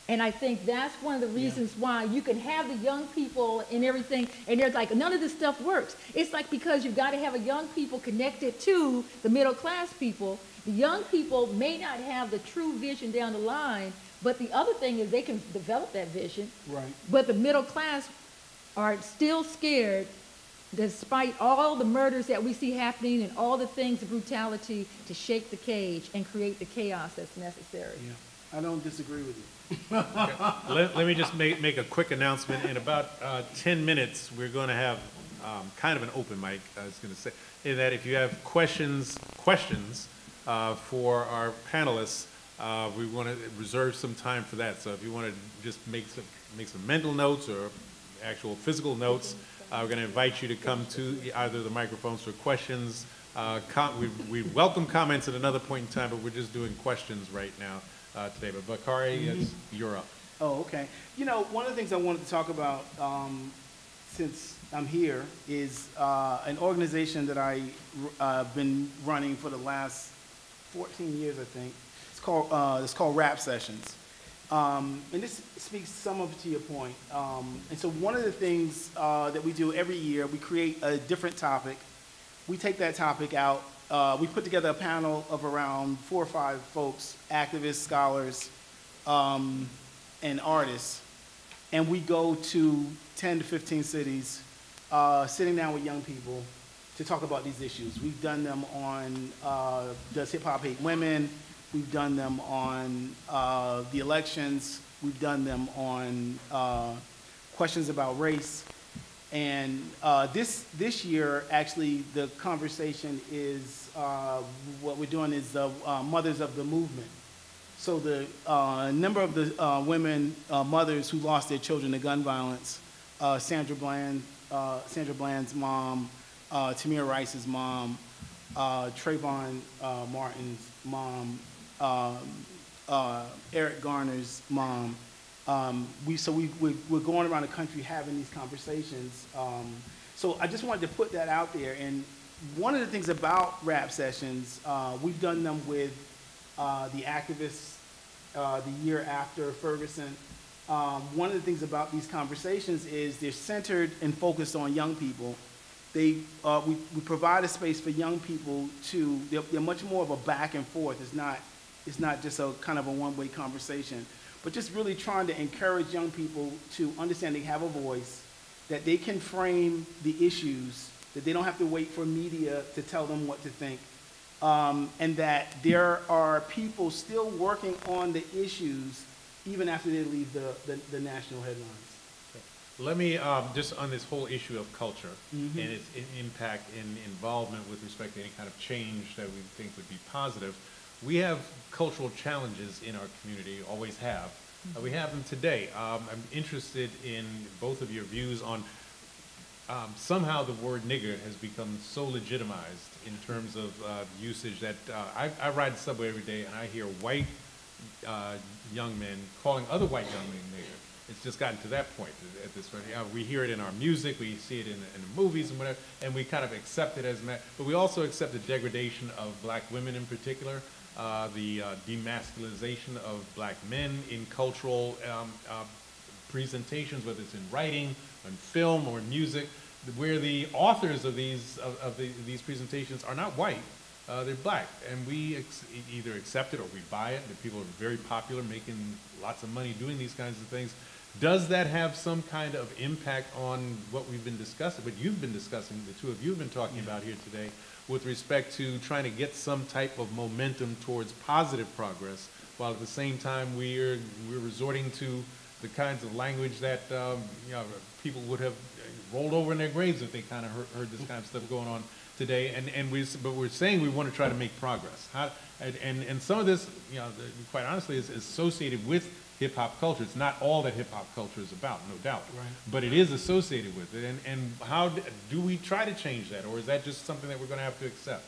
And I think that's one of the reasons why you can have the young people and everything, and they're like, none of this stuff works. It's like because you've got to have a young people connected to the middle-class people. The young people may not have the true vision down the line, but the other thing is they can develop that vision. Right. But the middle class are still scared, despite all the murders that we see happening and all the things, the brutality, to shake the cage and create the chaos that's necessary. Yeah, I don't disagree with you. Okay. Let me just make a quick announcement. In about 10 minutes, we're going to have kind of an open mic, I was going to say, in that if you have questions for our panelists, we want to reserve some time for that. So if you want to just make some mental notes or actual physical notes, we're going to invite you to come to either the microphones for questions. We welcome comments at another point in time, but we're just doing questions right now today. But Bakari, you're up. Oh, okay. You know, one of the things I wanted to talk about since I'm here is an organization that I've been running for the last 14 years, I think. It's called Rap Sessions. And this speaks some of it to your point. And so one of the things that we do every year, we create a different topic. We take that topic out. We put together a panel of around 4 or 5 folks, activists, scholars, and artists. And we go to 10 to 15 cities, sitting down with young people to talk about these issues. We've done them on Does Hip Hop Hate Women? We've done them on the elections. We've done them on questions about race. And this year, actually, the conversation is, what we're doing is Mothers of the Movement. So the number of the women, mothers who lost their children to gun violence, Sandra Bland's mom, Tamir Rice's mom, Trayvon Martin's mom, Eric Garner's mom. We're going around the country having these conversations. So I just wanted to put that out there. And one of the things about rap sessions, we've done them with the activists the year after Ferguson. One of the things about these conversations is they're centered and focused on young people. We provide a space for young people they're much more of a back and forth. It's not just a kind of a one-way conversation, but just really trying to encourage young people to understand they have a voice, that they can frame the issues, that they don't have to wait for media to tell them what to think, and that there are people still working on the issues even after they leave the national headlines. Let me, just on this whole issue of culture and its impact and involvement with respect to any kind of change that we think would be positive, we have cultural challenges in our community, always have. We have them today. I'm interested in both of your views on somehow the word nigger has become so legitimized in terms of usage that I ride the subway every day and I hear white young men calling other white young men nigger. It's just gotten to that point at this point. We hear it in our music, we see it in the movies and whatever, and we kind of accept it as, but we also accept the degradation of black women in particular, the demasculization of black men in cultural presentations, whether it's in writing, in film, or in music, where the authors of these presentations are not white. They're black, and we either accept it or we buy it. The people are very popular, making lots of money doing these kinds of things. Does that have some kind of impact on what we've been discussing, what you've been discussing, the two of you have been talking about here today, with respect to trying to get some type of momentum towards positive progress, while at the same time we're resorting to the kinds of language that people would have rolled over in their graves if they kind of heard this kind of stuff going on today, but we're saying we want to try to make progress. And some of this, quite honestly, is associated with hip-hop culture. It's not all that hip-hop culture is about, no doubt. Right. But it is associated with it. And how do we try to change that, or is that just something that we're going to have to accept?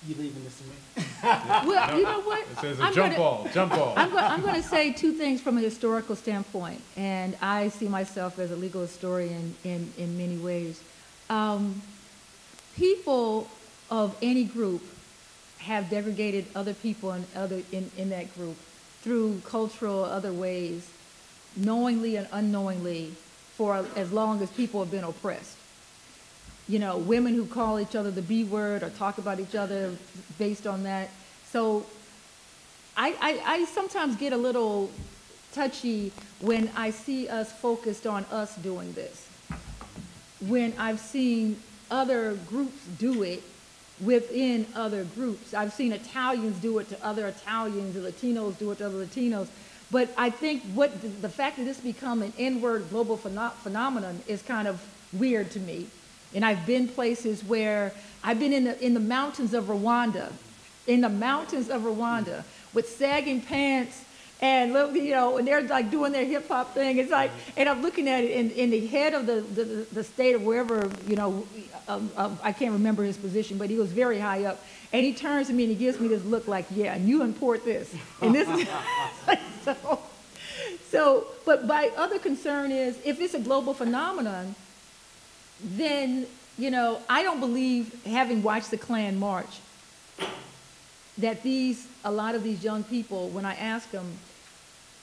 You leaving this to me? Well, no, you know what? It says a jump ball. I'm going to say two things from a historical standpoint, and I see myself as a legal historian in many ways. People of any group have degraded other people in that group through cultural other ways, knowingly and unknowingly, for as long as people have been oppressed. Women who call each other the B word or talk about each other based on that. So I sometimes get a little touchy when I see us focused on us doing this. When I've seen other groups do it within other groups. I've seen Italians do it to other Italians, and Latinos do it to other Latinos. But I think the fact that this become an N-word global phenomenon is kind of weird to me. And I've been places where I've been in the mountains of Rwanda, with sagging pants, and and they're like doing their hip hop thing. It's like, and I'm looking at it in the head of the state of wherever, I can't remember his position, but he was very high up. And he turns to me and he gives me this look like, yeah, and you import this. And this is, but my other concern is, if it's a global phenomenon, then, I don't believe, having watched the Klan March, that a lot of these young people, when I ask them,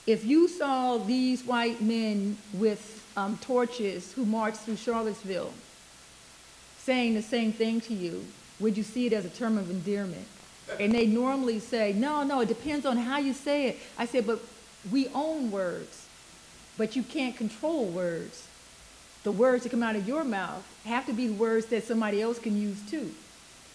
if you saw these white men with torches who marched through Charlottesville saying the same thing to you, would you see it as a term of endearment? And they normally say, no, it depends on how you say it. I said, but we own words, but you can't control words. The words that come out of your mouth have to be words that somebody else can use too.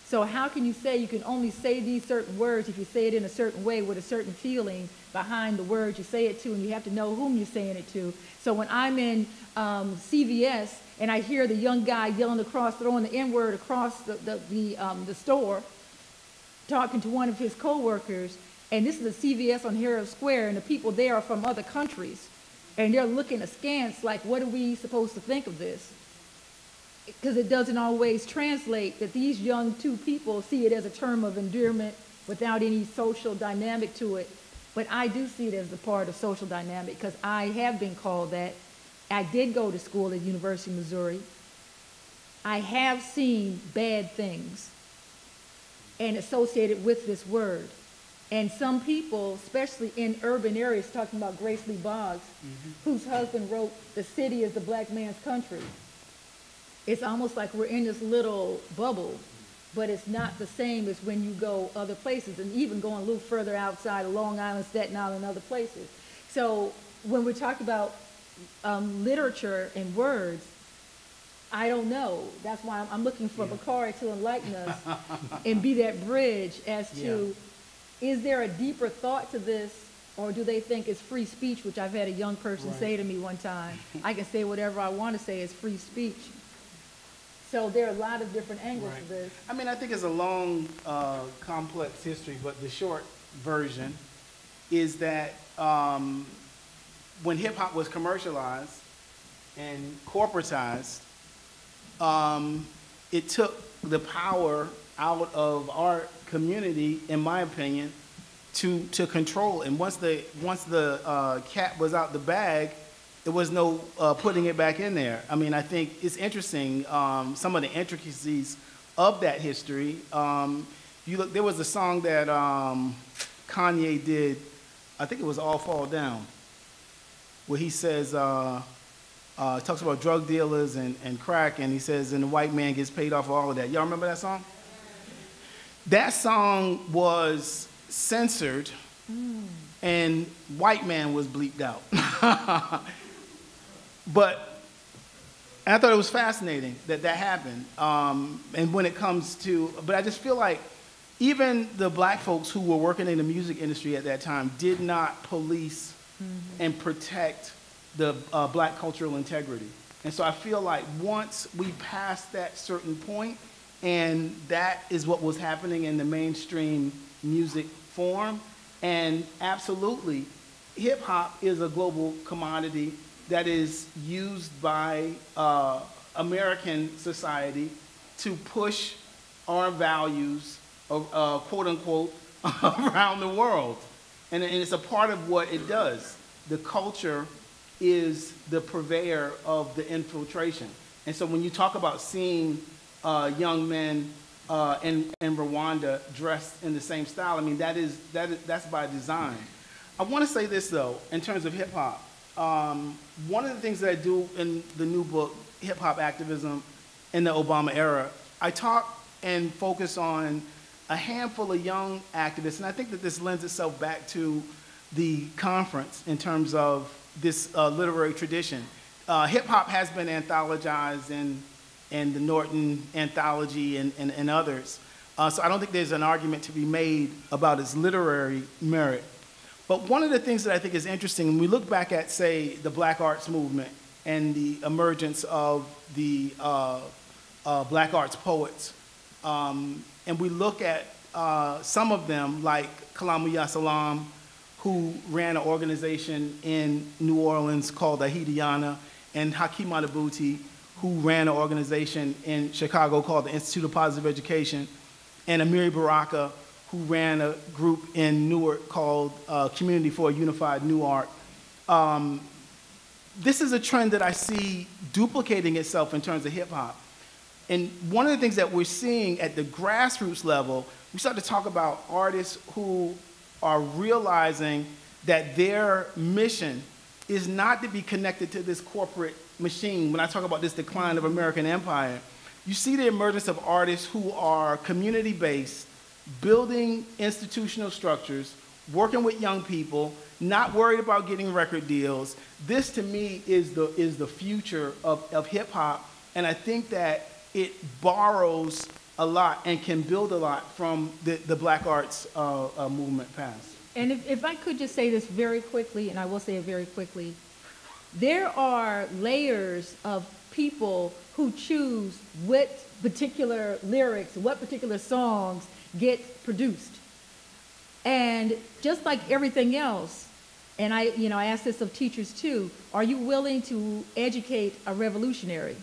So how can you say you can only say these certain words if you say it in a certain way with a certain feeling behind the words you say it to, and you have to know whom you're saying it to. So when I'm in CVS and I hear the young guy yelling across, throwing the N-word across the store, talking to one of his coworkers, and this is a CVS on Herald Square, and the people there are from other countries, and they're looking askance like, what are we supposed to think of this? Because it doesn't always translate that these young two people see it as a term of endearment without any social dynamic to it. But I do see it as a part of social dynamic because I have been called that. I did go to school at University of Missouri. I have seen bad things and associated with this word. And some people, especially in urban areas, talking about Grace Lee Boggs, whose husband wrote, "The city is the black man's country." It's almost like we're in this little bubble, but it's not the same as when you go other places, and even going a little further outside of Long Island, Staten Island, and other places. So when we talk about literature and words, I don't know. That's why I'm looking for Bakari to enlighten us and be that bridge as to, is there a deeper thought to this, or do they think it's free speech, which I've had a young person say to me one time. I can say whatever I want to say, it's free speech. So there are a lot of different angles to this. I mean, I think it's a long, complex history, but the short version is that when hip-hop was commercialized and corporatized, it took the power out of our community, in my opinion, to control. And once the cat was out the bag, there was no putting it back in there. I mean, I think it's interesting, some of the intricacies of that history. You look, there was a song that Kanye did, I think it was All Fall Down, where he says, talks about drug dealers and crack, and he says, and the white man gets paid off for all of that. Y'all remember that song? That song was censored, and white man was bleeped out. But I thought it was fascinating that that happened. And when it comes to, but I just feel like even the black folks who were working in the music industry at that time did not police and protect the black cultural integrity. And so I feel like once we passed that certain point, and that is what was happening in the mainstream music form, and absolutely, hip hop is a global commodity that is used by American society to push our values, quote unquote, around the world. And it's a part of what it does. The culture is the purveyor of the infiltration. And so when you talk about seeing young men in Rwanda dressed in the same style, I mean, that's by design. I want to say this, though, in terms of hip hop. One of the things that I do in the new book, Hip Hop Activism in the Obama Era, I talk and focus on a handful of young activists, and I think that this lends itself back to the conference in terms of this literary tradition. Hip hop has been anthologized in the Norton Anthology and others, so I don't think there's an argument to be made about its literary merit. But one of the things that I think is interesting, when we look back at, say, the Black Arts Movement and the emergence of the Black Arts poets, and we look at some of them, like Kalamu Salam, who ran an organization in New Orleans called Ahidiyana, and Hakeem Adabuti, who ran an organization in Chicago called the Institute of Positive Education, and Amiri Baraka, who ran a group in Newark called Community for a Unified New Art. This is a trend that I see duplicating itself in terms of hip hop. And one of the things that we're seeing at the grassroots level, we start to talk about artists who are realizing that their mission is not to be connected to this corporate machine. When I talk about this decline of American empire, you see the emergence of artists who are community-based, building institutional structures, working with young people, not worried about getting record deals. This, to me, is the future of hip-hop, and I think that it borrows a lot and can build a lot from the Black arts movement past. And if I could just say this very quickly, and I will say it very quickly, there are layers of people who choose what particular lyrics, what particular songs get produced. And just like everything else, and I ask this of teachers too, are you willing to educate a revolutionary?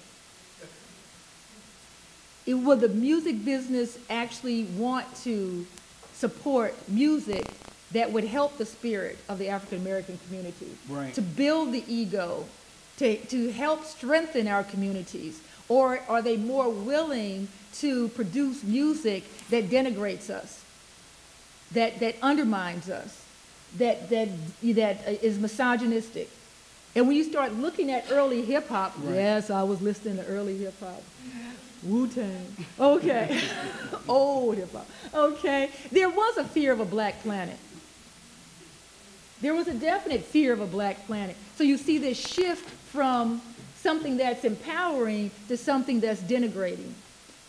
Will the music business actually want to support music that would help the spirit of the African American community? Right. To build the ego, to help strengthen our communities? Or are they more willing to produce music that denigrates us, that undermines us, that is misogynistic? And when you start looking at early hip hop, right. Yes, I was listening to early hip hop. Wu-Tang, okay. Old hip hop, okay. There was a fear of a black planet. There was a definite fear of a black planet. So you see this shift from something that's empowering to something that's denigrating.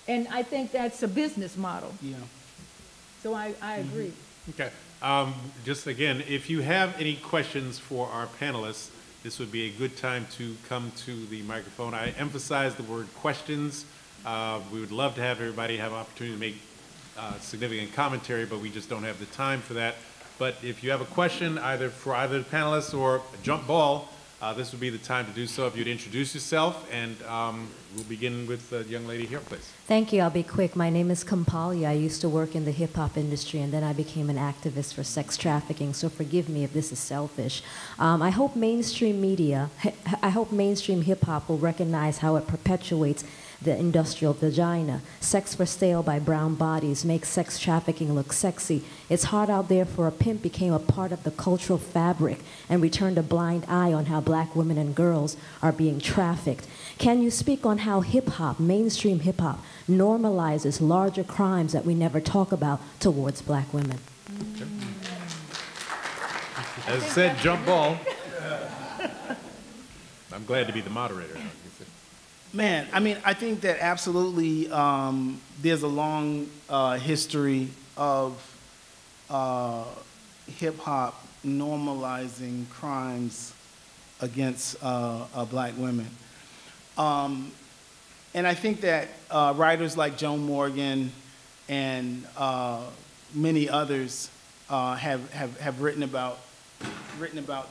And I think that's a business model. Yeah. So I agree. Okay. Just again, if you have any questions for our panelists, this would be a good time to come to the microphone. I emphasize the word questions. We would love to have everybody have an opportunity to make significant commentary, but we just don't have the time for that. But if you have a question, either for either the panelists or a jump ball, this would be the time to do so. If you'd introduce yourself, and we'll begin with the young lady here, please. Thank you. I'll be quick. My name is Kampali. I used to work in the hip-hop industry, and then I became an activist for sex trafficking, so forgive me if this is selfish. I hope mainstream media, I hope mainstream hip-hop will recognize how it perpetuates the industrial vagina. Sex for sale by brown bodies makes sex trafficking look sexy. It's hard out there for a pimp became a part of the cultural fabric and we turned a blind eye on how black women and girls are being trafficked. Can you speak on how hip-hop, mainstream hip-hop, normalizes larger crimes that we never talk about towards black women? Okay. As I said, jump ball. I'm glad to be the moderator. Man, I mean, I think that absolutely there's a long history of hip-hop normalizing crimes against black women. And I think that writers like Joan Morgan and many others have written about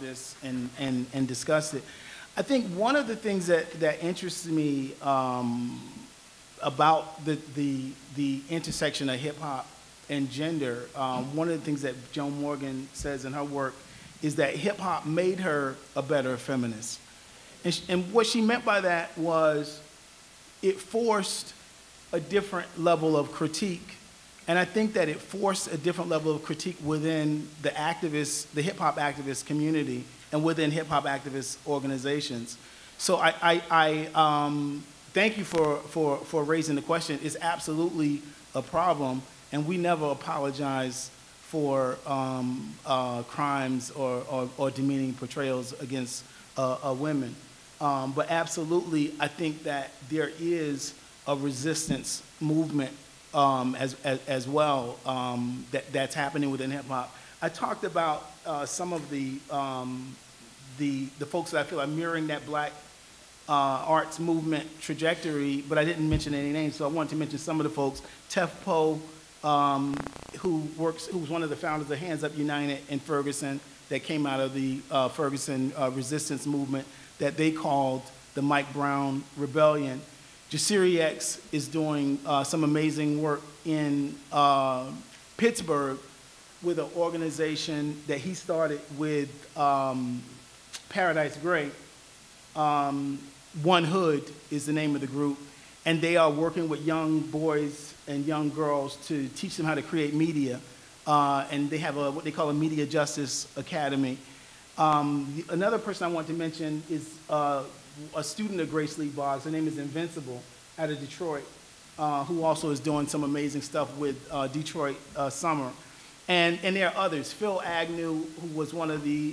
this and discussed it. I think one of the things that interests me about the intersection of hip hop and gender, one of the things that Joan Morgan says in her work is that hip hop made her a better feminist. And what she meant by that was it forced a different level of critique. And I think that it forced a different level of critique within the hip hop activist community and within hip-hop activist organizations. So I thank you for raising the question. It's absolutely a problem, and we never apologize for crimes or demeaning portrayals against women. But absolutely, I think that there is a resistance movement as well that's happening within hip-hop. I talked about some of the folks that I feel are mirroring that black arts movement trajectory, but I didn't mention any names, so I wanted to mention some of the folks. Tef Poe, who's one of the founders of Hands Up United in Ferguson, that came out of the Ferguson resistance movement that they called the Mike Brown Rebellion. Jasiri X is doing some amazing work in Pittsburgh with an organization that he started with Paradise Gray. One Hood is the name of the group, and they are working with young boys and young girls to teach them how to create media. And they have what they call a Media Justice Academy. Another person I want to mention is a student of Grace Lee Boggs. Her name is Invincible, out of Detroit, who also is doing some amazing stuff with Detroit Summer. And there are others. Phil Agnew, who was one of the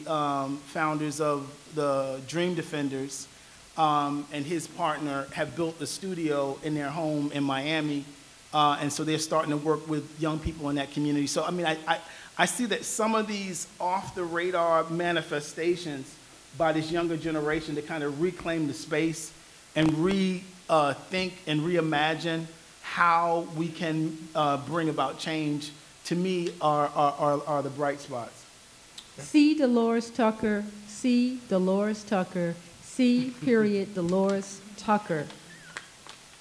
founders of the Dream Defenders, and his partner have built a studio in their home in Miami And so they're starting to work with young people in that community. So, I mean, I see that some of these off-the-radar manifestations by this younger generation to kind of reclaim the space and rethink and reimagine how we can bring about change, to me, are the bright spots. C. Dolores Tucker, C. Dolores Tucker, C. period Dolores Tucker.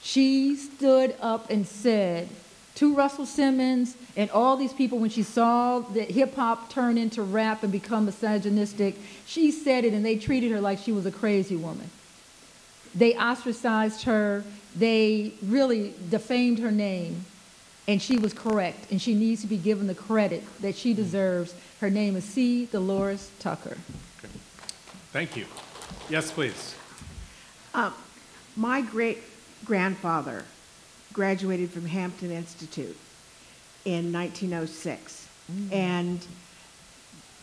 She stood up and said to Russell Simmons and all these people, when she saw that hip-hop turn into rap and become misogynistic, she said it, and they treated her like she was a crazy woman. They ostracized her. They really defamed her name, and she was correct, and she needs to be given the credit that she deserves. Her name is C. Dolores Tucker. Okay. Thank you. Yes, please. My great-grandfather graduated from Hampton Institute in 1906. And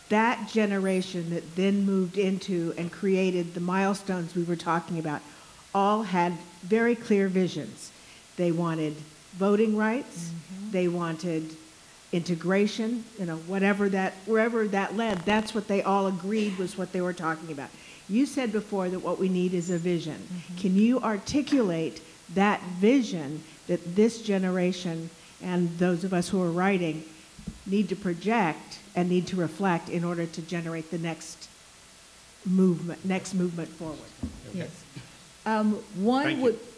that generation that then moved into and created the milestones we were talking about all had very clear visions. They wanted voting rights, they wanted integration, wherever that led, that's what they all agreed was what they were talking about. You said before that what we need is a vision. Can you articulate that vision that this generation and those of us who are writing need to project and need to reflect in order to generate the next movement forward? Yes.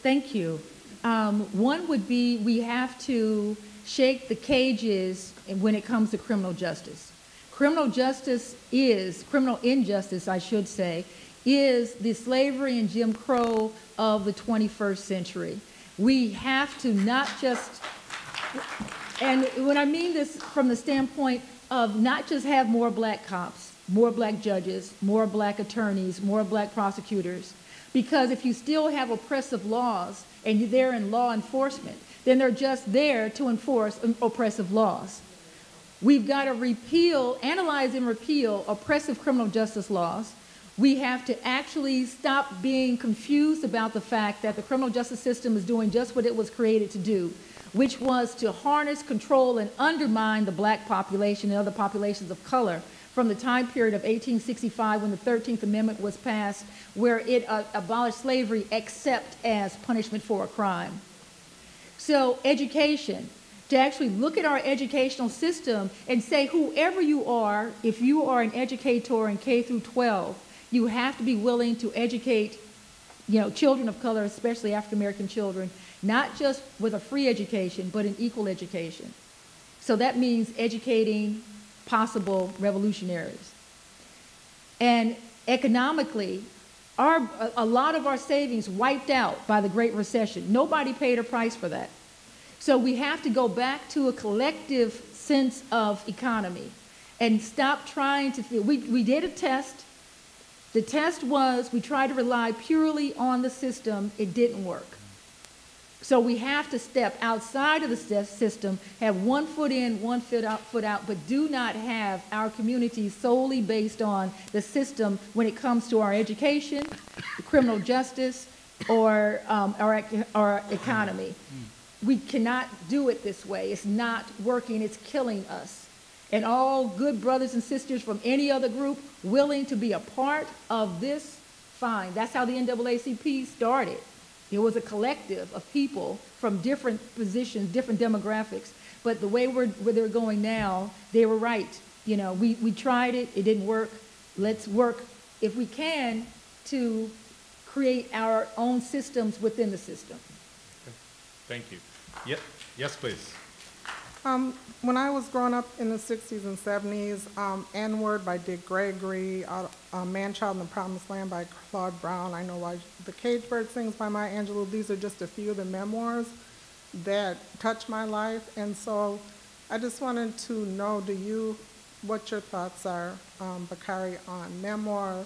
Thank you. One would be, we have to shake the cages when it comes to criminal justice. Criminal injustice, I should say, is the slavery and Jim Crow of the 21st century. We have to not just, and when I mean this from the standpoint of not just have more black cops, more black judges, more black attorneys, more black prosecutors, because if you still have oppressive laws and you're there in law enforcement, then they're just there to enforce oppressive laws. We've got to analyze and repeal oppressive criminal justice laws. We have to actually stop being confused about the fact that the criminal justice system is doing just what it was created to do, which was to harness, control, and undermine the black population and other populations of color from the time period of 1865 when the 13th Amendment was passed, where it abolished slavery except as punishment for a crime. So education, to actually look at our educational system and say whoever you are, if you are an educator in K through 12, you have to be willing to educate, children of color, especially African American children, not just with a free education, but an equal education. So that means educating possible revolutionaries. And economically, a lot of our savings wiped out by the Great Recession. Nobody paid a price for that. So we have to go back to a collective sense of economy and stop trying to feel. We did a test. The test was we tried to rely purely on the system. It didn't work. So we have to step outside of the system, have one foot in, one foot out, but do not have our community solely based on the system when it comes to our education, criminal justice, or our economy. We cannot do it this way. It's not working. It's killing us. And all good brothers and sisters from any other group willing to be a part of this, fine. That's how the NAACP started. It was a collective of people from different positions, different demographics. But the way where they're going now, they were right. We tried it. It didn't work. Let's work, if we can, to create our own systems within the system. Thank you. Yes, please. When I was growing up in the 60s and 70s, N-Word by Dick Gregory, Man-Child in the Promised Land by Claude Brown, I Know Why the Cage Bird Sings by Maya Angelou, these are just a few of the memoirs that touched my life. And so I just wanted to know, what your thoughts are, Bakari, on memoir.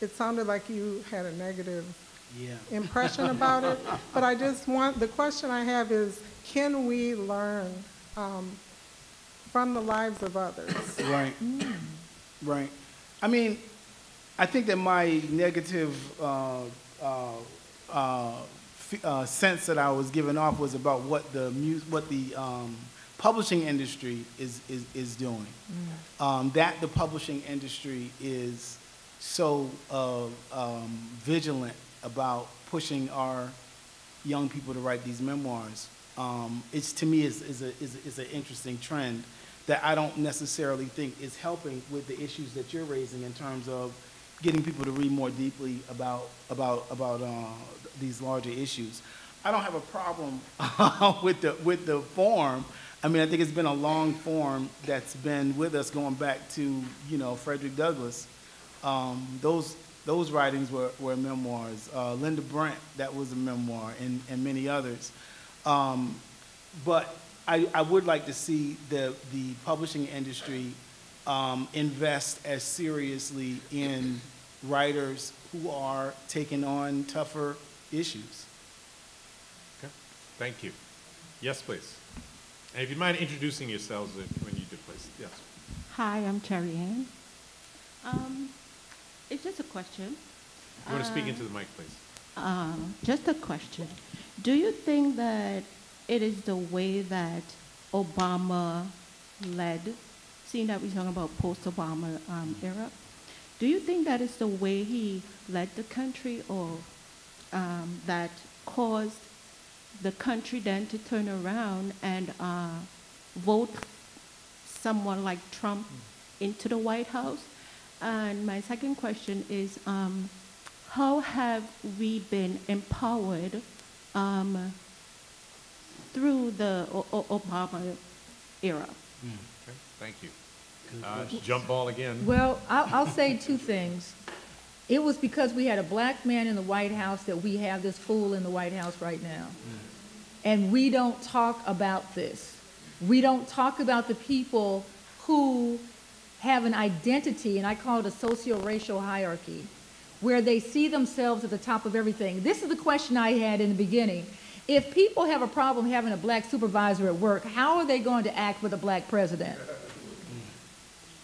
It sounded like you had a negative impression about it, but the question I have is, can we learn from the lives of others? Right. Right. I mean, I think that my negative sense that I was giving off was about what the publishing industry is doing. That the publishing industry is so vigilant about pushing our young people to write these memoirs. It's, to me, is an interesting trend that I don't necessarily think is helping with the issues that you're raising in terms of getting people to read more deeply about these larger issues. I don't have a problem with the form. I mean, I think it's been a long form that's been with us going back to, you know, Frederick Douglass. Those writings were memoirs. Linda Brent, that was a memoir, and many others. But I would like to see the publishing industry invest as seriously in writers who are taking on tougher issues. Okay, thank you. Yes, please. And if you mind introducing yourselves when you do, please. Yes. Hi, I'm Cherry Ann. It's just a question. You want to speak into the mic, please? Just a question. Do you think that it is the way that Obama led, seeing that we're talking about post-Obama era, do you think that is the way he led the country, or that caused the country then to turn around and vote someone like Trump into the White House? And my second question is, how have we been empowered through the Obama era? Okay, thank you. Jump ball again. Well, I'll say two things. It was because we had a black man in the White House that we have this fool in the White House right now. And we don't talk about this. We don't talk about the people who have an identity, and I call it a socio-racial hierarchy, where they see themselves at the top of everything. This is the question I had in the beginning. If people have a problem having a black supervisor at work, how are they going to act with a black president?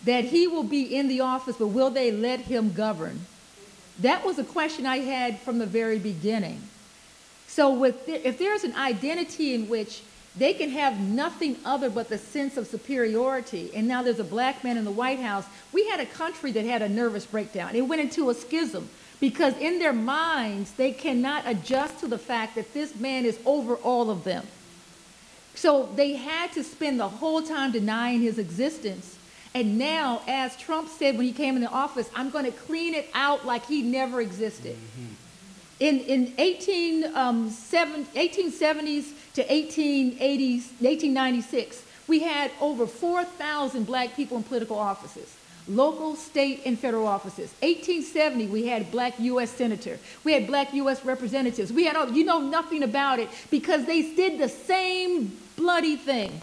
That he will be in the office, but will they let him govern? That was a question I had from the very beginning. So if there's an identity in which they can have nothing other but the sense of superiority, and now there's a black man in the White House, we had a country that had a nervous breakdown. It went into a schism because in their minds, they cannot adjust to the fact that this man is over all of them. So they had to spend the whole time denying his existence. And now, as Trump said when he came into office, I'm going to clean it out like he never existed. In 1870s to 1896, we had over 4,000 black people in political offices, local, state, and federal offices. 1870, we had black U.S. senator. We had black U.S. representatives. We had, you know nothing about it because they did the same bloody thing.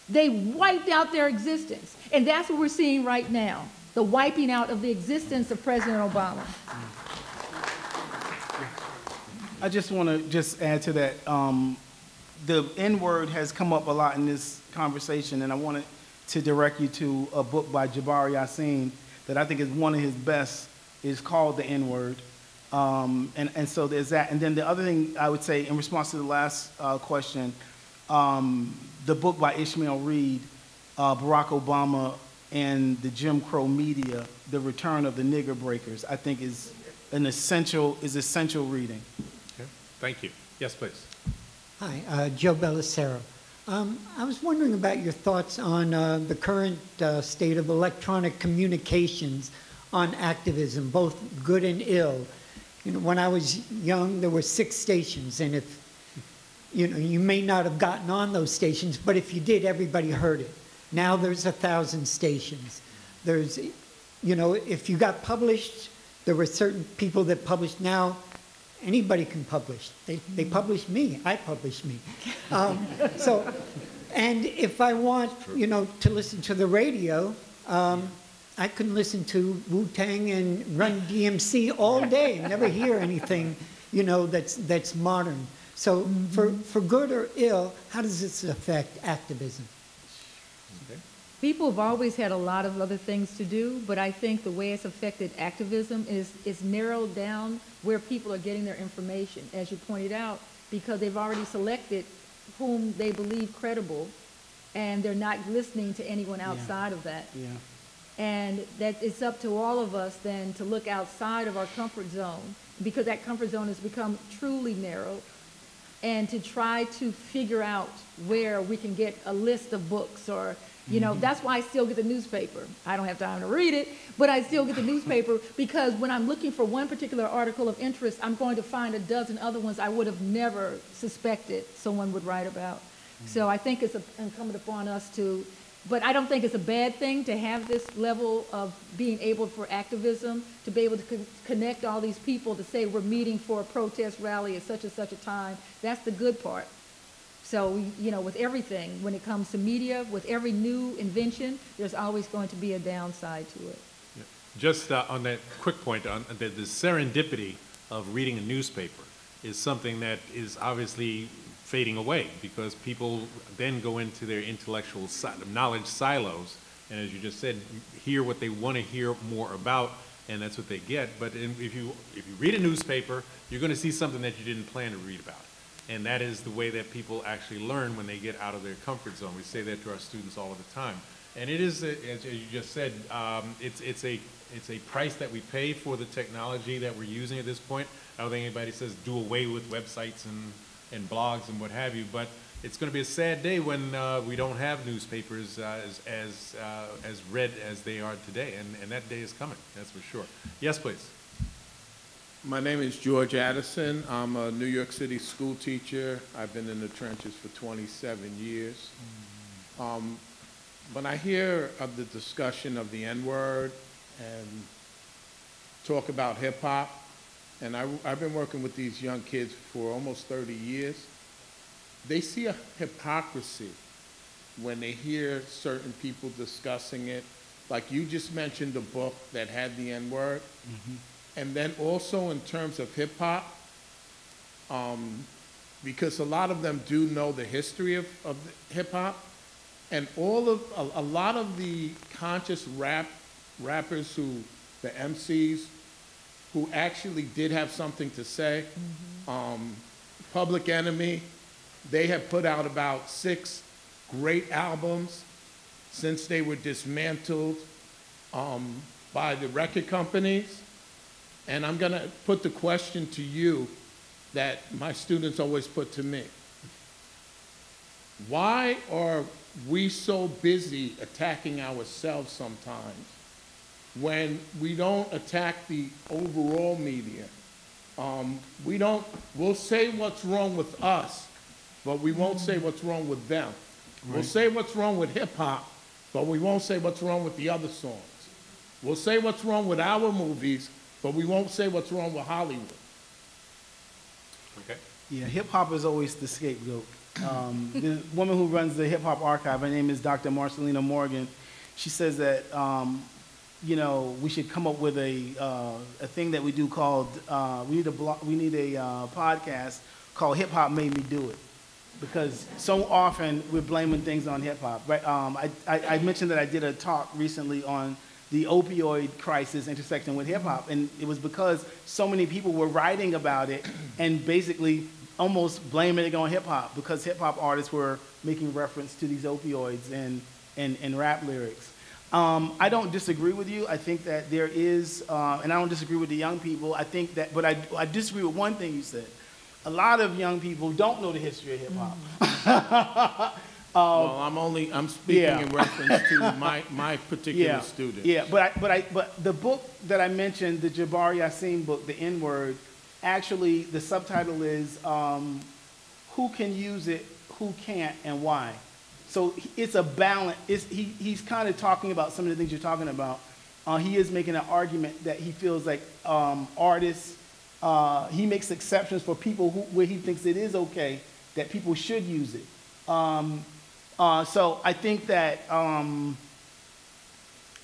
They wiped out their existence. And that's what we're seeing right now, the wiping out of the existence of President Obama. I just want to just add to that. The N-word has come up a lot in this conversation, and I wanted to direct you to a book by Jabari Yassin that I think is one of his best. It's called The N-word. And so there's that. And then the other thing I would say in response to the last question, the book by Ishmael Reed, Barack Obama and the Jim Crow Media, The Return of the Nigger Breakers, I think is essential reading. Okay, thank you. Yes, please. Hi, Joe Bellicero. I was wondering about your thoughts on the current state of electronic communications on activism, both good and ill. You know, when I was young, there were 6 stations, and if you may not have gotten on those stations, but if you did, everybody heard it. Now there's 1,000 stations. There's, if you got published, there were certain people that published. Now anybody can publish. They publish me. I publish me. And if I want, to listen to the radio, I can listen to Wu-Tang and Run DMC all day and never hear anything, that's modern. So for good or ill, how does this affect activism? Okay. People have always had a lot of other things to do, but I think the way it's affected activism is it's narrowed down where people are getting their information, as you pointed out, because they've already selected whom they believe credible, and they're not listening to anyone outside of that. Yeah. And that it's up to all of us then to look outside of our comfort zone, because that comfort zone has become truly narrow, and to try to figure out where we can get a list of books or, you know, that's why I still get the newspaper. I don't have time to read it, but I still get the newspaper because when I'm looking for one particular article of interest, I'm going to find a dozen other ones I would have never suspected someone would write about. So I think it's incumbent upon us to, but I don't think it's a bad thing to have this level of being able for activism, to be able to connect all these people to say we're meeting for a protest rally at such and such a time. That's the good part. So, you know, with everything, when it comes to media, with every new invention, there's always going to be a downside to it. Yeah. Just on that quick point, on the serendipity of reading a newspaper is something that is obviously fading away because people then go into their intellectual knowledge silos, and as you just said, hear what they want to hear more about, and that's what they get. But if you read a newspaper, you're going to see something that you didn't plan to read about. And that is the way that people actually learn when they get out of their comfort zone. We say that to our students all of the time. And it is, as you just said, it's a price that we pay for the technology that we're using at this point. I don't think anybody says do away with websites and blogs and what have you, but it's going to be a sad day when we don't have newspapers as read as they are today, and that day is coming, that's for sure. Yes, please. My name is George Addison. I'm a New York City school teacher. I've been in the trenches for 27 years. When I hear of the discussion of the N-word and talk about hip-hop, and I've been working with these young kids for almost 30 years, they see a hypocrisy when they hear certain people discussing it. Like you just mentioned a book that had the N-word. And then also in terms of hip-hop, because a lot of them do know the history of hip-hop, and a lot of the conscious rappers the MCs, who actually did have something to say, Public Enemy, they have put out about 6 great albums since they were dismantled by the record companies. And I'm going to put the question to you that my students always put to me. Why are we so busy attacking ourselves sometimes when we don't attack the overall media? We'll say what's wrong with us, but we won't say what's wrong with them. Right. We'll say what's wrong with hip-hop, but we won't say what's wrong with the other songs. We'll say what's wrong with our movies, but we won't say what's wrong with Hollywood. Okay. Yeah, hip-hop is always the scapegoat. The woman who runs the hip-hop archive, her name is Dr. Marcelina Morgan. She says that, you know, we should come up with a thing that we do called, we need a podcast called Hip Hop Made Me Do It. Because so often we're blaming things on hip-hop. Right? I mentioned that I did a talk recently on the opioid crisis intersecting with hip-hop, and it was because so many people were writing about it and basically almost blaming it on hip-hop because hip-hop artists were making reference to these opioids and rap lyrics. I don't disagree with you. I think that there is, and I don't disagree with the young people. I think that, but I disagree with one thing you said. A lot of young people don't know the history of hip-hop. Well, I'm speaking in reference to my particular students. Yeah, but the book that I mentioned, the Jabbar Yassin book, The N-Word, actually the subtitle is Who Can Use It, Who Can't, and Why. So it's a balance. He's kind of talking about some of the things you're talking about. He is making an argument that he feels like artists, he makes exceptions for people where he thinks it is okay that people should use it. So I think that I'm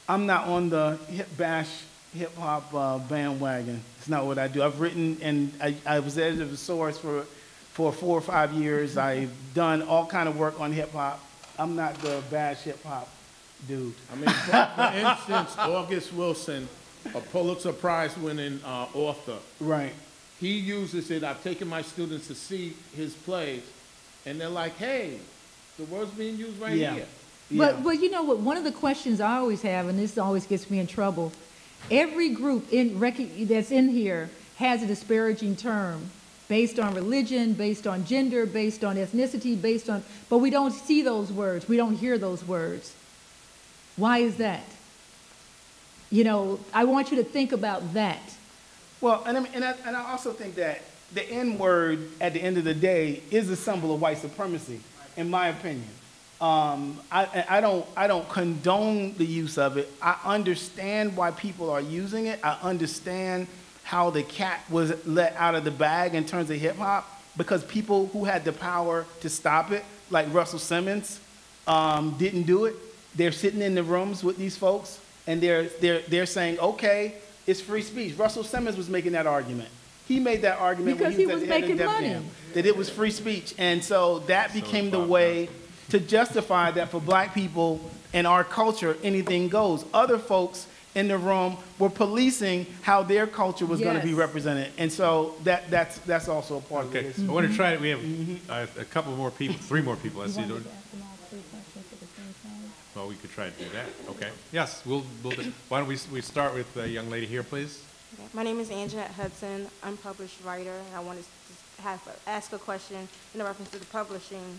not on the hip-hop bandwagon. It's not what I do. I've written, and I was editor of the Source for 4 or 5 years. I've done all kind of work on hip-hop. I'm not the bash hip-hop dude. I mean, for instance, August Wilson, a Pulitzer Prize winning author, Right. he uses it. I've taken my students to see his plays, and they're like, hey, the word's being used right Yeah. here. But you know what, one of the questions I always have, and this always gets me in trouble, every group that's in here has a disparaging term based on religion, based on gender, based on ethnicity, but we don't see those words, we don't hear those words. Why is that? You know, I want you to think about that. Well, and I also think that the N word at the end of the day is a symbol of white supremacy, in my opinion. I don't condone the use of it. I understand why people are using it. I understand how the cat was let out of the bag in terms of hip hop, because people who had the power to stop it, like Russell Simmons, didn't do it. They're sitting in the rooms with these folks, and they're saying, okay, it's free speech. Russell Simmons was making that argument. He made that argument Because when he he was was at the head of making Def money. Jam, that it was free speech. And so that became the way to justify that for black people in our culture, anything goes. Other folks in the room were policing how their culture was going to be Yes. represented. And so that's also a part Okay, of this. I want to try it. We have a couple more people, 3 more people. I see. Well, we could try to do that. Okay. Yes, we'll do. Why don't we start with the young lady here, please? Okay. My name is Anjanette Hudson. I'm a published writer, and I wanted to ask a question in reference to the publishing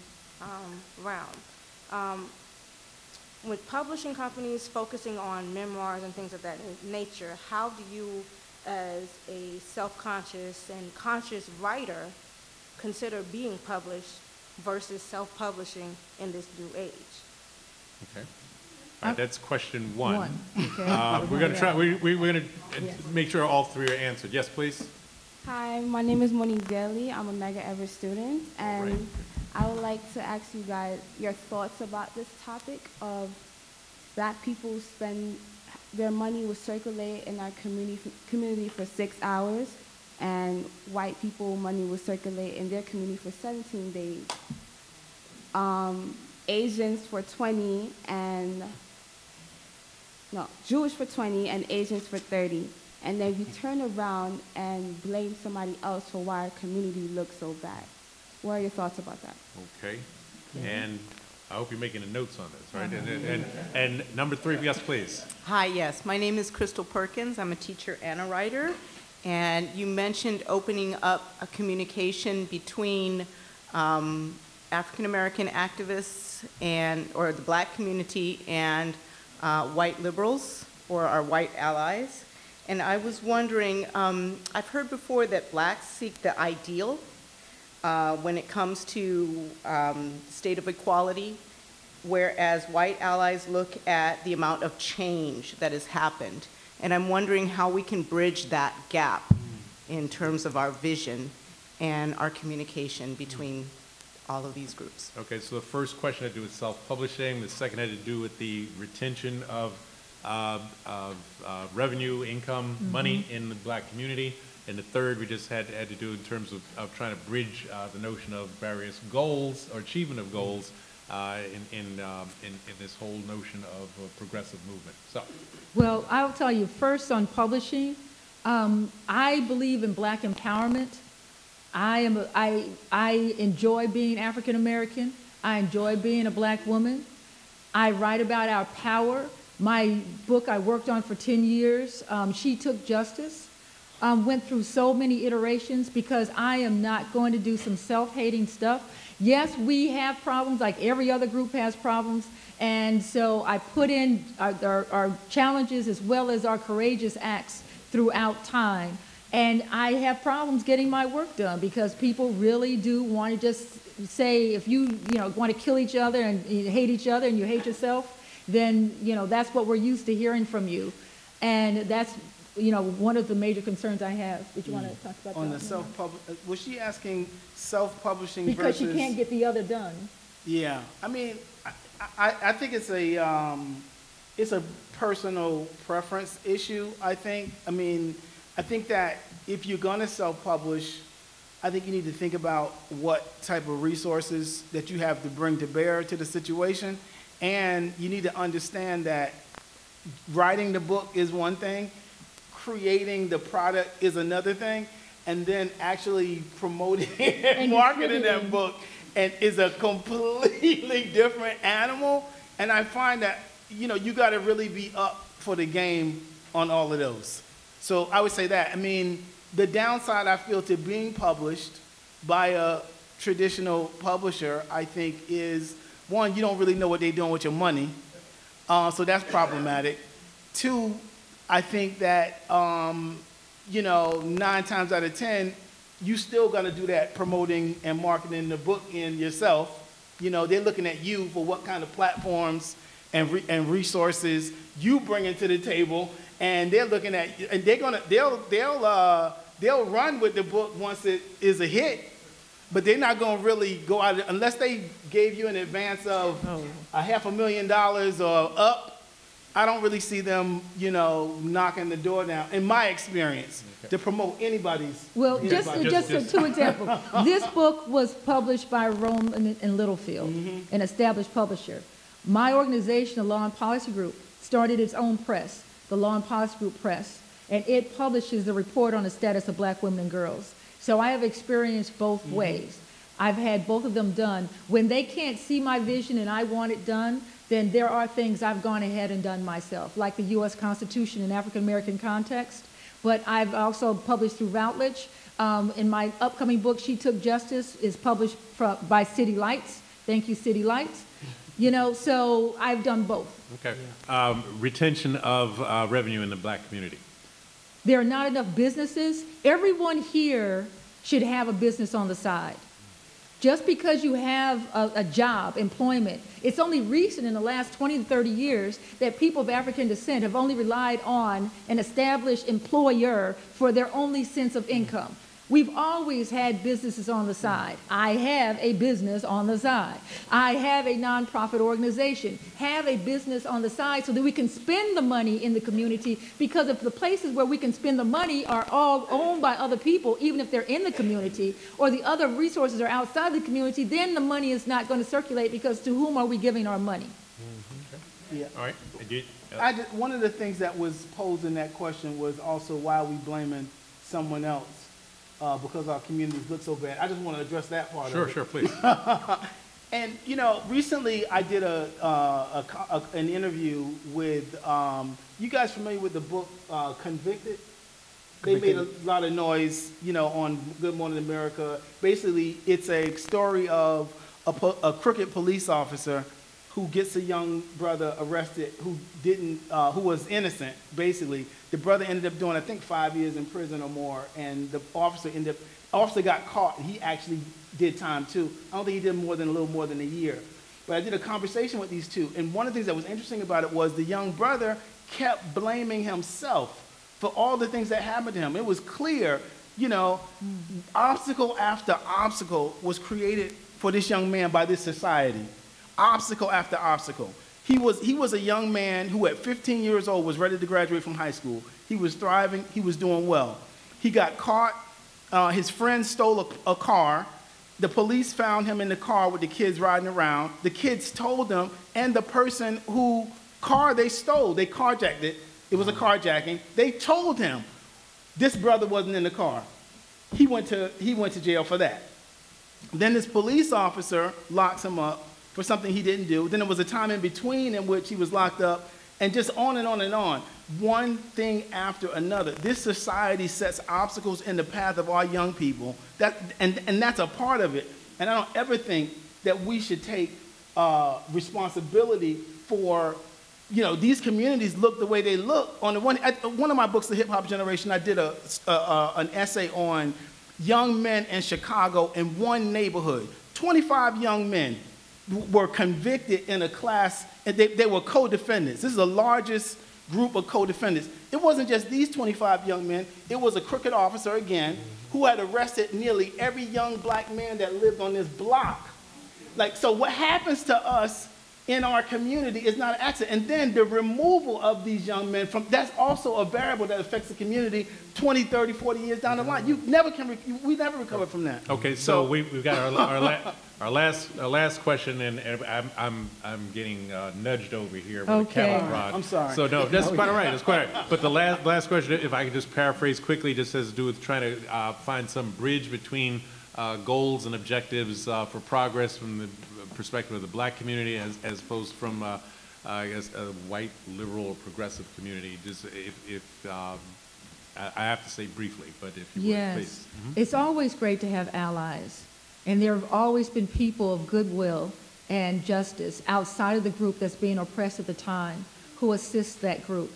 realm. With publishing companies focusing on memoirs and things of that nature, how do you, as a self-conscious and conscious writer, consider being published versus self-publishing in this new age? Okay. All right, that's question 1. Okay. We're going to try, we're going to make sure all 3 are answered. Yes, please. Hi, my name is Monique Daly. I'm a MedgarEvers student, and Right. I would like to ask you guys your thoughts about this topic of black people spend their money will circulate in our community for 6 hours, and white people money will circulate in their community for 17 days. Asians for 20 and Jewish for 20 and Asians for 30. And then you turn around and blame somebody else for why our community looks so bad. What are your thoughts about that? Okay. And I hope you're making the notes on this, right? And number 3, yes, please. Hi, yes. My name is Crystal Perkins. I'm a teacher and a writer. And you mentioned opening up a communication between African American activists or the black community and white liberals or our white allies. And I was wondering, I've heard before that blacks seek the ideal when it comes to state of equality, whereas white allies look at the amount of change that has happened. And I'm wondering how we can bridge that gap in terms of our vision and our communication between all of these groups. Okay, so the first question had to do with self-publishing. The second had to do with the retention of revenue, income, money in the black community. And the third we just had to do in terms of trying to bridge the notion of various goals or achievement of goals in this whole notion of a progressive movement. So, Well, I'll tell you first on publishing, I believe in black empowerment. I enjoy being African American. I enjoy being a black woman. I write about our power. My book I worked on for 10 years, She Took Justice, went through so many iterations because I am not going to do some self-hating stuff. Yes, we have problems like every other group has problems. And so I put in our challenges as well as our courageous acts throughout time. And I have problems getting my work done because people really do want to just say, if you want to kill each other and you hate each other and you hate yourself, then that's what we're used to hearing from you. And that's one of the major concerns I have. Did you want to talk about on that? the self-publishing? Was she asking self-publishing Because versus? you can't get the other done. Yeah, I mean, I think it's a personal preference issue. I think that if you're going to self-publish, I think you need to think about what type of resources that you have to bring to bear to the situation. And you need to understand that writing the book is one thing, creating the product is another thing, and then actually promoting and marketing that book and is a completely different animal. And I find that, you know, you got to really be up for the game on all of those. So I would say that. I mean, the downside I feel to being published by a traditional publisher, I think, is one, you don't really know what they're doing with your money. So that's problematic. Two, I think that, you know, 9 times out of 10, you still got to do that promoting and marketing the book in yourself. You know, they're looking at you for what kind of platforms and resources you bring into the table, and they're looking at you, and they'll run with the book once it is a hit, but they're not going to really go out unless they gave you an advance of $500,000 or up. I don't really see them, you know, knocking the door down, in my experience, to promote anybody's. Well, just 2 examples. This book was published by Rome and Littlefield, an established publisher. My organization, the Law and Policy Group, started its own press, the Law and Policy Group Press, and it publishes the report on the status of black women and girls. So I have experienced both ways. I've had both of them done. When they can't see my vision and I want it done, then there are things I've gone ahead and done myself, like the U.S. Constitution in African-American context. But I've also published through Routledge. In my upcoming book, She Took Justice, is published by City Lights. Thank you, City Lights. You know, so I've done both. Okay. Retention of revenue in the black community. There are not enough businesses. Everyone here should have a business on the side. Just because you have a job, employment, it's only recent in the last 20 to 30 years that people of African descent have only relied on an established employer for their only sense of income. We've always had businesses on the side. I have a business on the side. I have a nonprofit organization. Have a business on the side so that we can spend the money in the community, because if the places where we can spend the money are all owned by other people, even if they're in the community, or the other resources are outside the community, then the money is not going to circulate, because to whom are we giving our money? Yeah. All right. One of the things that was posed in that question was also why are we blaming someone else because our communities look so bad. I just want to address that part of it. Sure, please. And, you know, recently I did an interview with, you guys familiar with the book Convicted? They made a lot of noise, you know, on Good Morning America. Basically, it's a story of a crooked police officer who gets a young brother arrested who was innocent, basically. The brother ended up doing, I think, 5 years in prison or more, and the officer got caught. He actually did time too. I don't think he did a little more than a year. But I did a conversation with these two, and one of the things that was interesting about it was the young brother kept blaming himself for all the things that happened to him. It was clear, you know, obstacle after obstacle was created for this young man by this society. Obstacle after obstacle. He was a young man who at 15 years old was ready to graduate from high school. He was thriving, he was doing well. He got caught, his friend stole a car. The police found him in the car with the kids riding around. The kids told them, and the person who car they stole, they carjacked it. It was a carjacking. They told him this brother wasn't in the car. He went to jail for that. Then this police officer locks him up for something he didn't do. Then there was a time in between in which he was locked up, and just on and on and on. One thing after another. This society sets obstacles in the path of our young people, and that's a part of it. And I don't ever think that we should take responsibility for, you know, these communities look the way they look. On the one of my books, The Hip Hop Generation, I did an essay on young men in Chicago in one neighborhood. 25 young men were convicted in a class, and they were co-defendants. This is the largest group of co-defendants. It wasn't just these 25 young men. It was a crooked officer, again, who had arrested nearly every young black man that lived on this block. Like, so what happens to us in our community is not an accident. And then the removal of these young men from, that's also a variable that affects the community 20, 30, 40 years down the line. We never recover from that. Okay, so we've got our last question, and I'm getting nudged over here with a cattle prod. I'm sorry. So no, that's quite all right. That's quite all right. But the last question, if I could just paraphrase quickly, just has to do with trying to find some bridge between goals and objectives for progress from the perspective of the black community as opposed from, I guess, a white, liberal, or progressive community. Just if I have to say briefly, but if you would, please. It's always great to have allies. And there have always been people of goodwill and justice outside of the group that's being oppressed at the time who assist that group,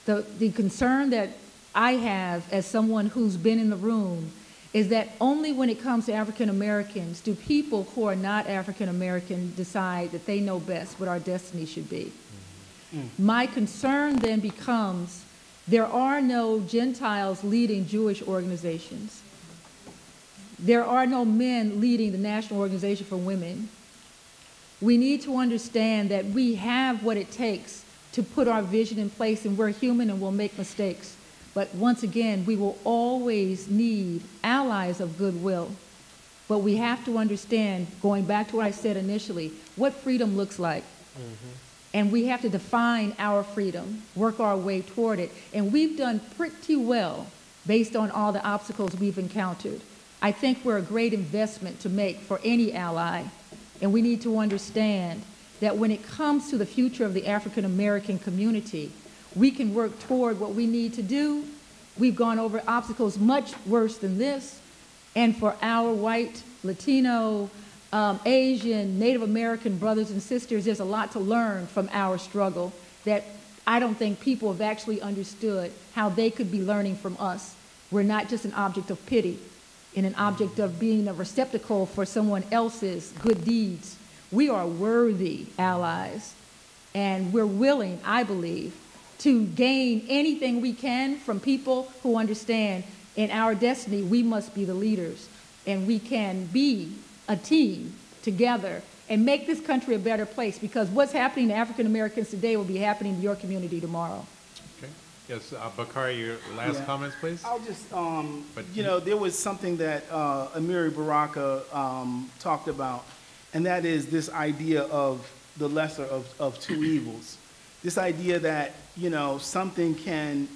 The concern that I have as someone who's been in the room is that only when it comes to African Americans do people who are not African American decide that they know best what our destiny should be. My concern then becomes there are no Gentiles leading Jewish organizations. There are no men leading the National Organization for Women. We need to understand that we have what it takes to put our vision in place, and we're human and we'll make mistakes. But once again, we will always need allies of goodwill. But we have to understand, going back to what I said initially, what freedom looks like. And we have to define our freedom, work our way toward it. And we've done pretty well based on all the obstacles we've encountered. I think we're a great investment to make for any ally. And we need to understand that when it comes to the future of the African American community, we can work toward what we need to do. We've gone over obstacles much worse than this. And for our white, Latino, Asian, Native American brothers and sisters, there's a lot to learn from our struggle that I don't think people have actually understood how they could be learning from us. We're not just an object of pity and an object of being a receptacle for someone else's good deeds. We are worthy allies, and we're willing, I believe, to gain anything we can from people who understand in our destiny we must be the leaders, and we can be a team together and make this country a better place, because what's happening to African Americans today will be happening to your community tomorrow. Okay. Yes, Bakari, your last comments, please. I'll just, there was something that Amiri Baraka talked about, and that is this idea of the lesser of two evils. This idea that, something can,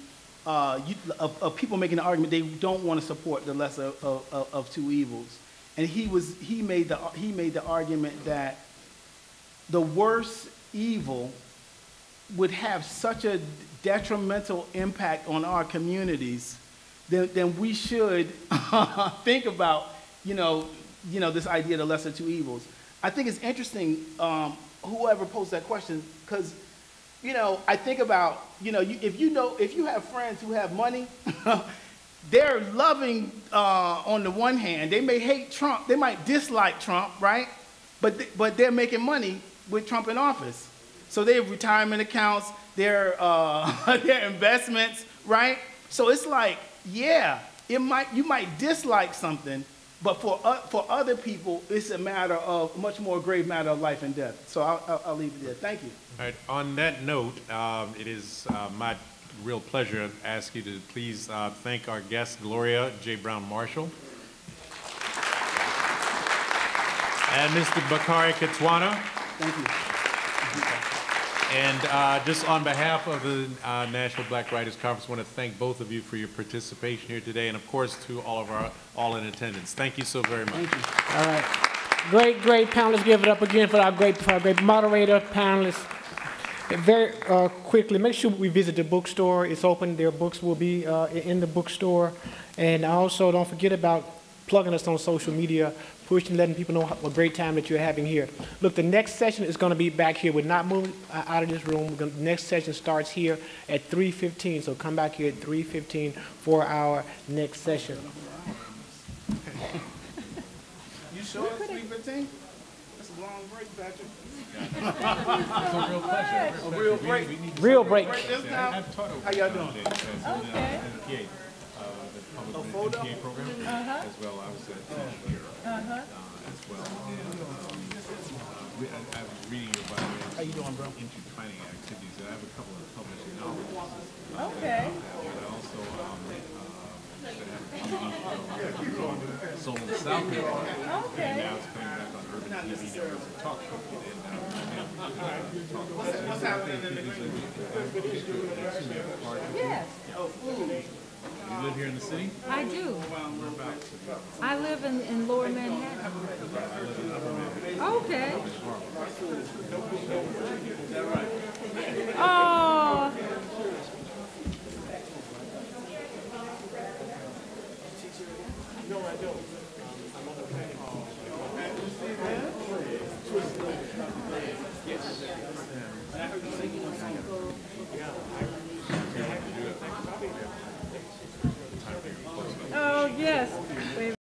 of people making the argument they don't want to support the lesser of two evils. And he made the argument that the worst evil would have such a detrimental impact on our communities, then we should think about, this idea of the lesser two evils. I think it's interesting, whoever posed that question, because, I think about, if you have friends who have money, they're loving, on the one hand, they may hate Trump, they might dislike Trump, right? But they're making money with Trump in office. So they have retirement accounts, their investments, right? So it's like, yeah, you might dislike something, but for other people, it's a much more grave matter of life and death. So I'll leave it there. Thank you. All right. On that note, it is my real pleasure to ask you to please thank our guest, Gloria J. Brown Marshall, and Mr. Bakari Katwana. Thank you. And just on behalf of the National Black Writers Conference, I want to thank both of you for your participation here today, and of course to all in attendance. Thank you so very much. Thank you. All right. Great panelists. Give it up again for our great moderator, panelists. Very quickly, make sure we visit the bookstore. It's open. Their books will be in the bookstore. And also, don't forget about plugging us on social media, pushing, letting people know what a great time that you're having here. Look, the next session is going to be back here. We're not moving out of this room. The next session starts here at 3:15. So come back here at 3:15 for our next session. You sure it's 3:15? That's a long break, Patrick. It's a real pleasure. A real break. Real break. How y'all doing? Okay. The public MPA program, as well. I was at here as well. And, I was reading your bio. How you doing, bro? Intertwining activities, and I have a couple of published novels. Okay. And I also have a TV show called Soul in the South. Okay. And now it's coming back on Urban TV. There was a talk show. Yes, You live here in the city? I do. Whereabouts? I live in Lower Manhattan. I live in Upper Manhattan. Okay. Oh. No, I don't.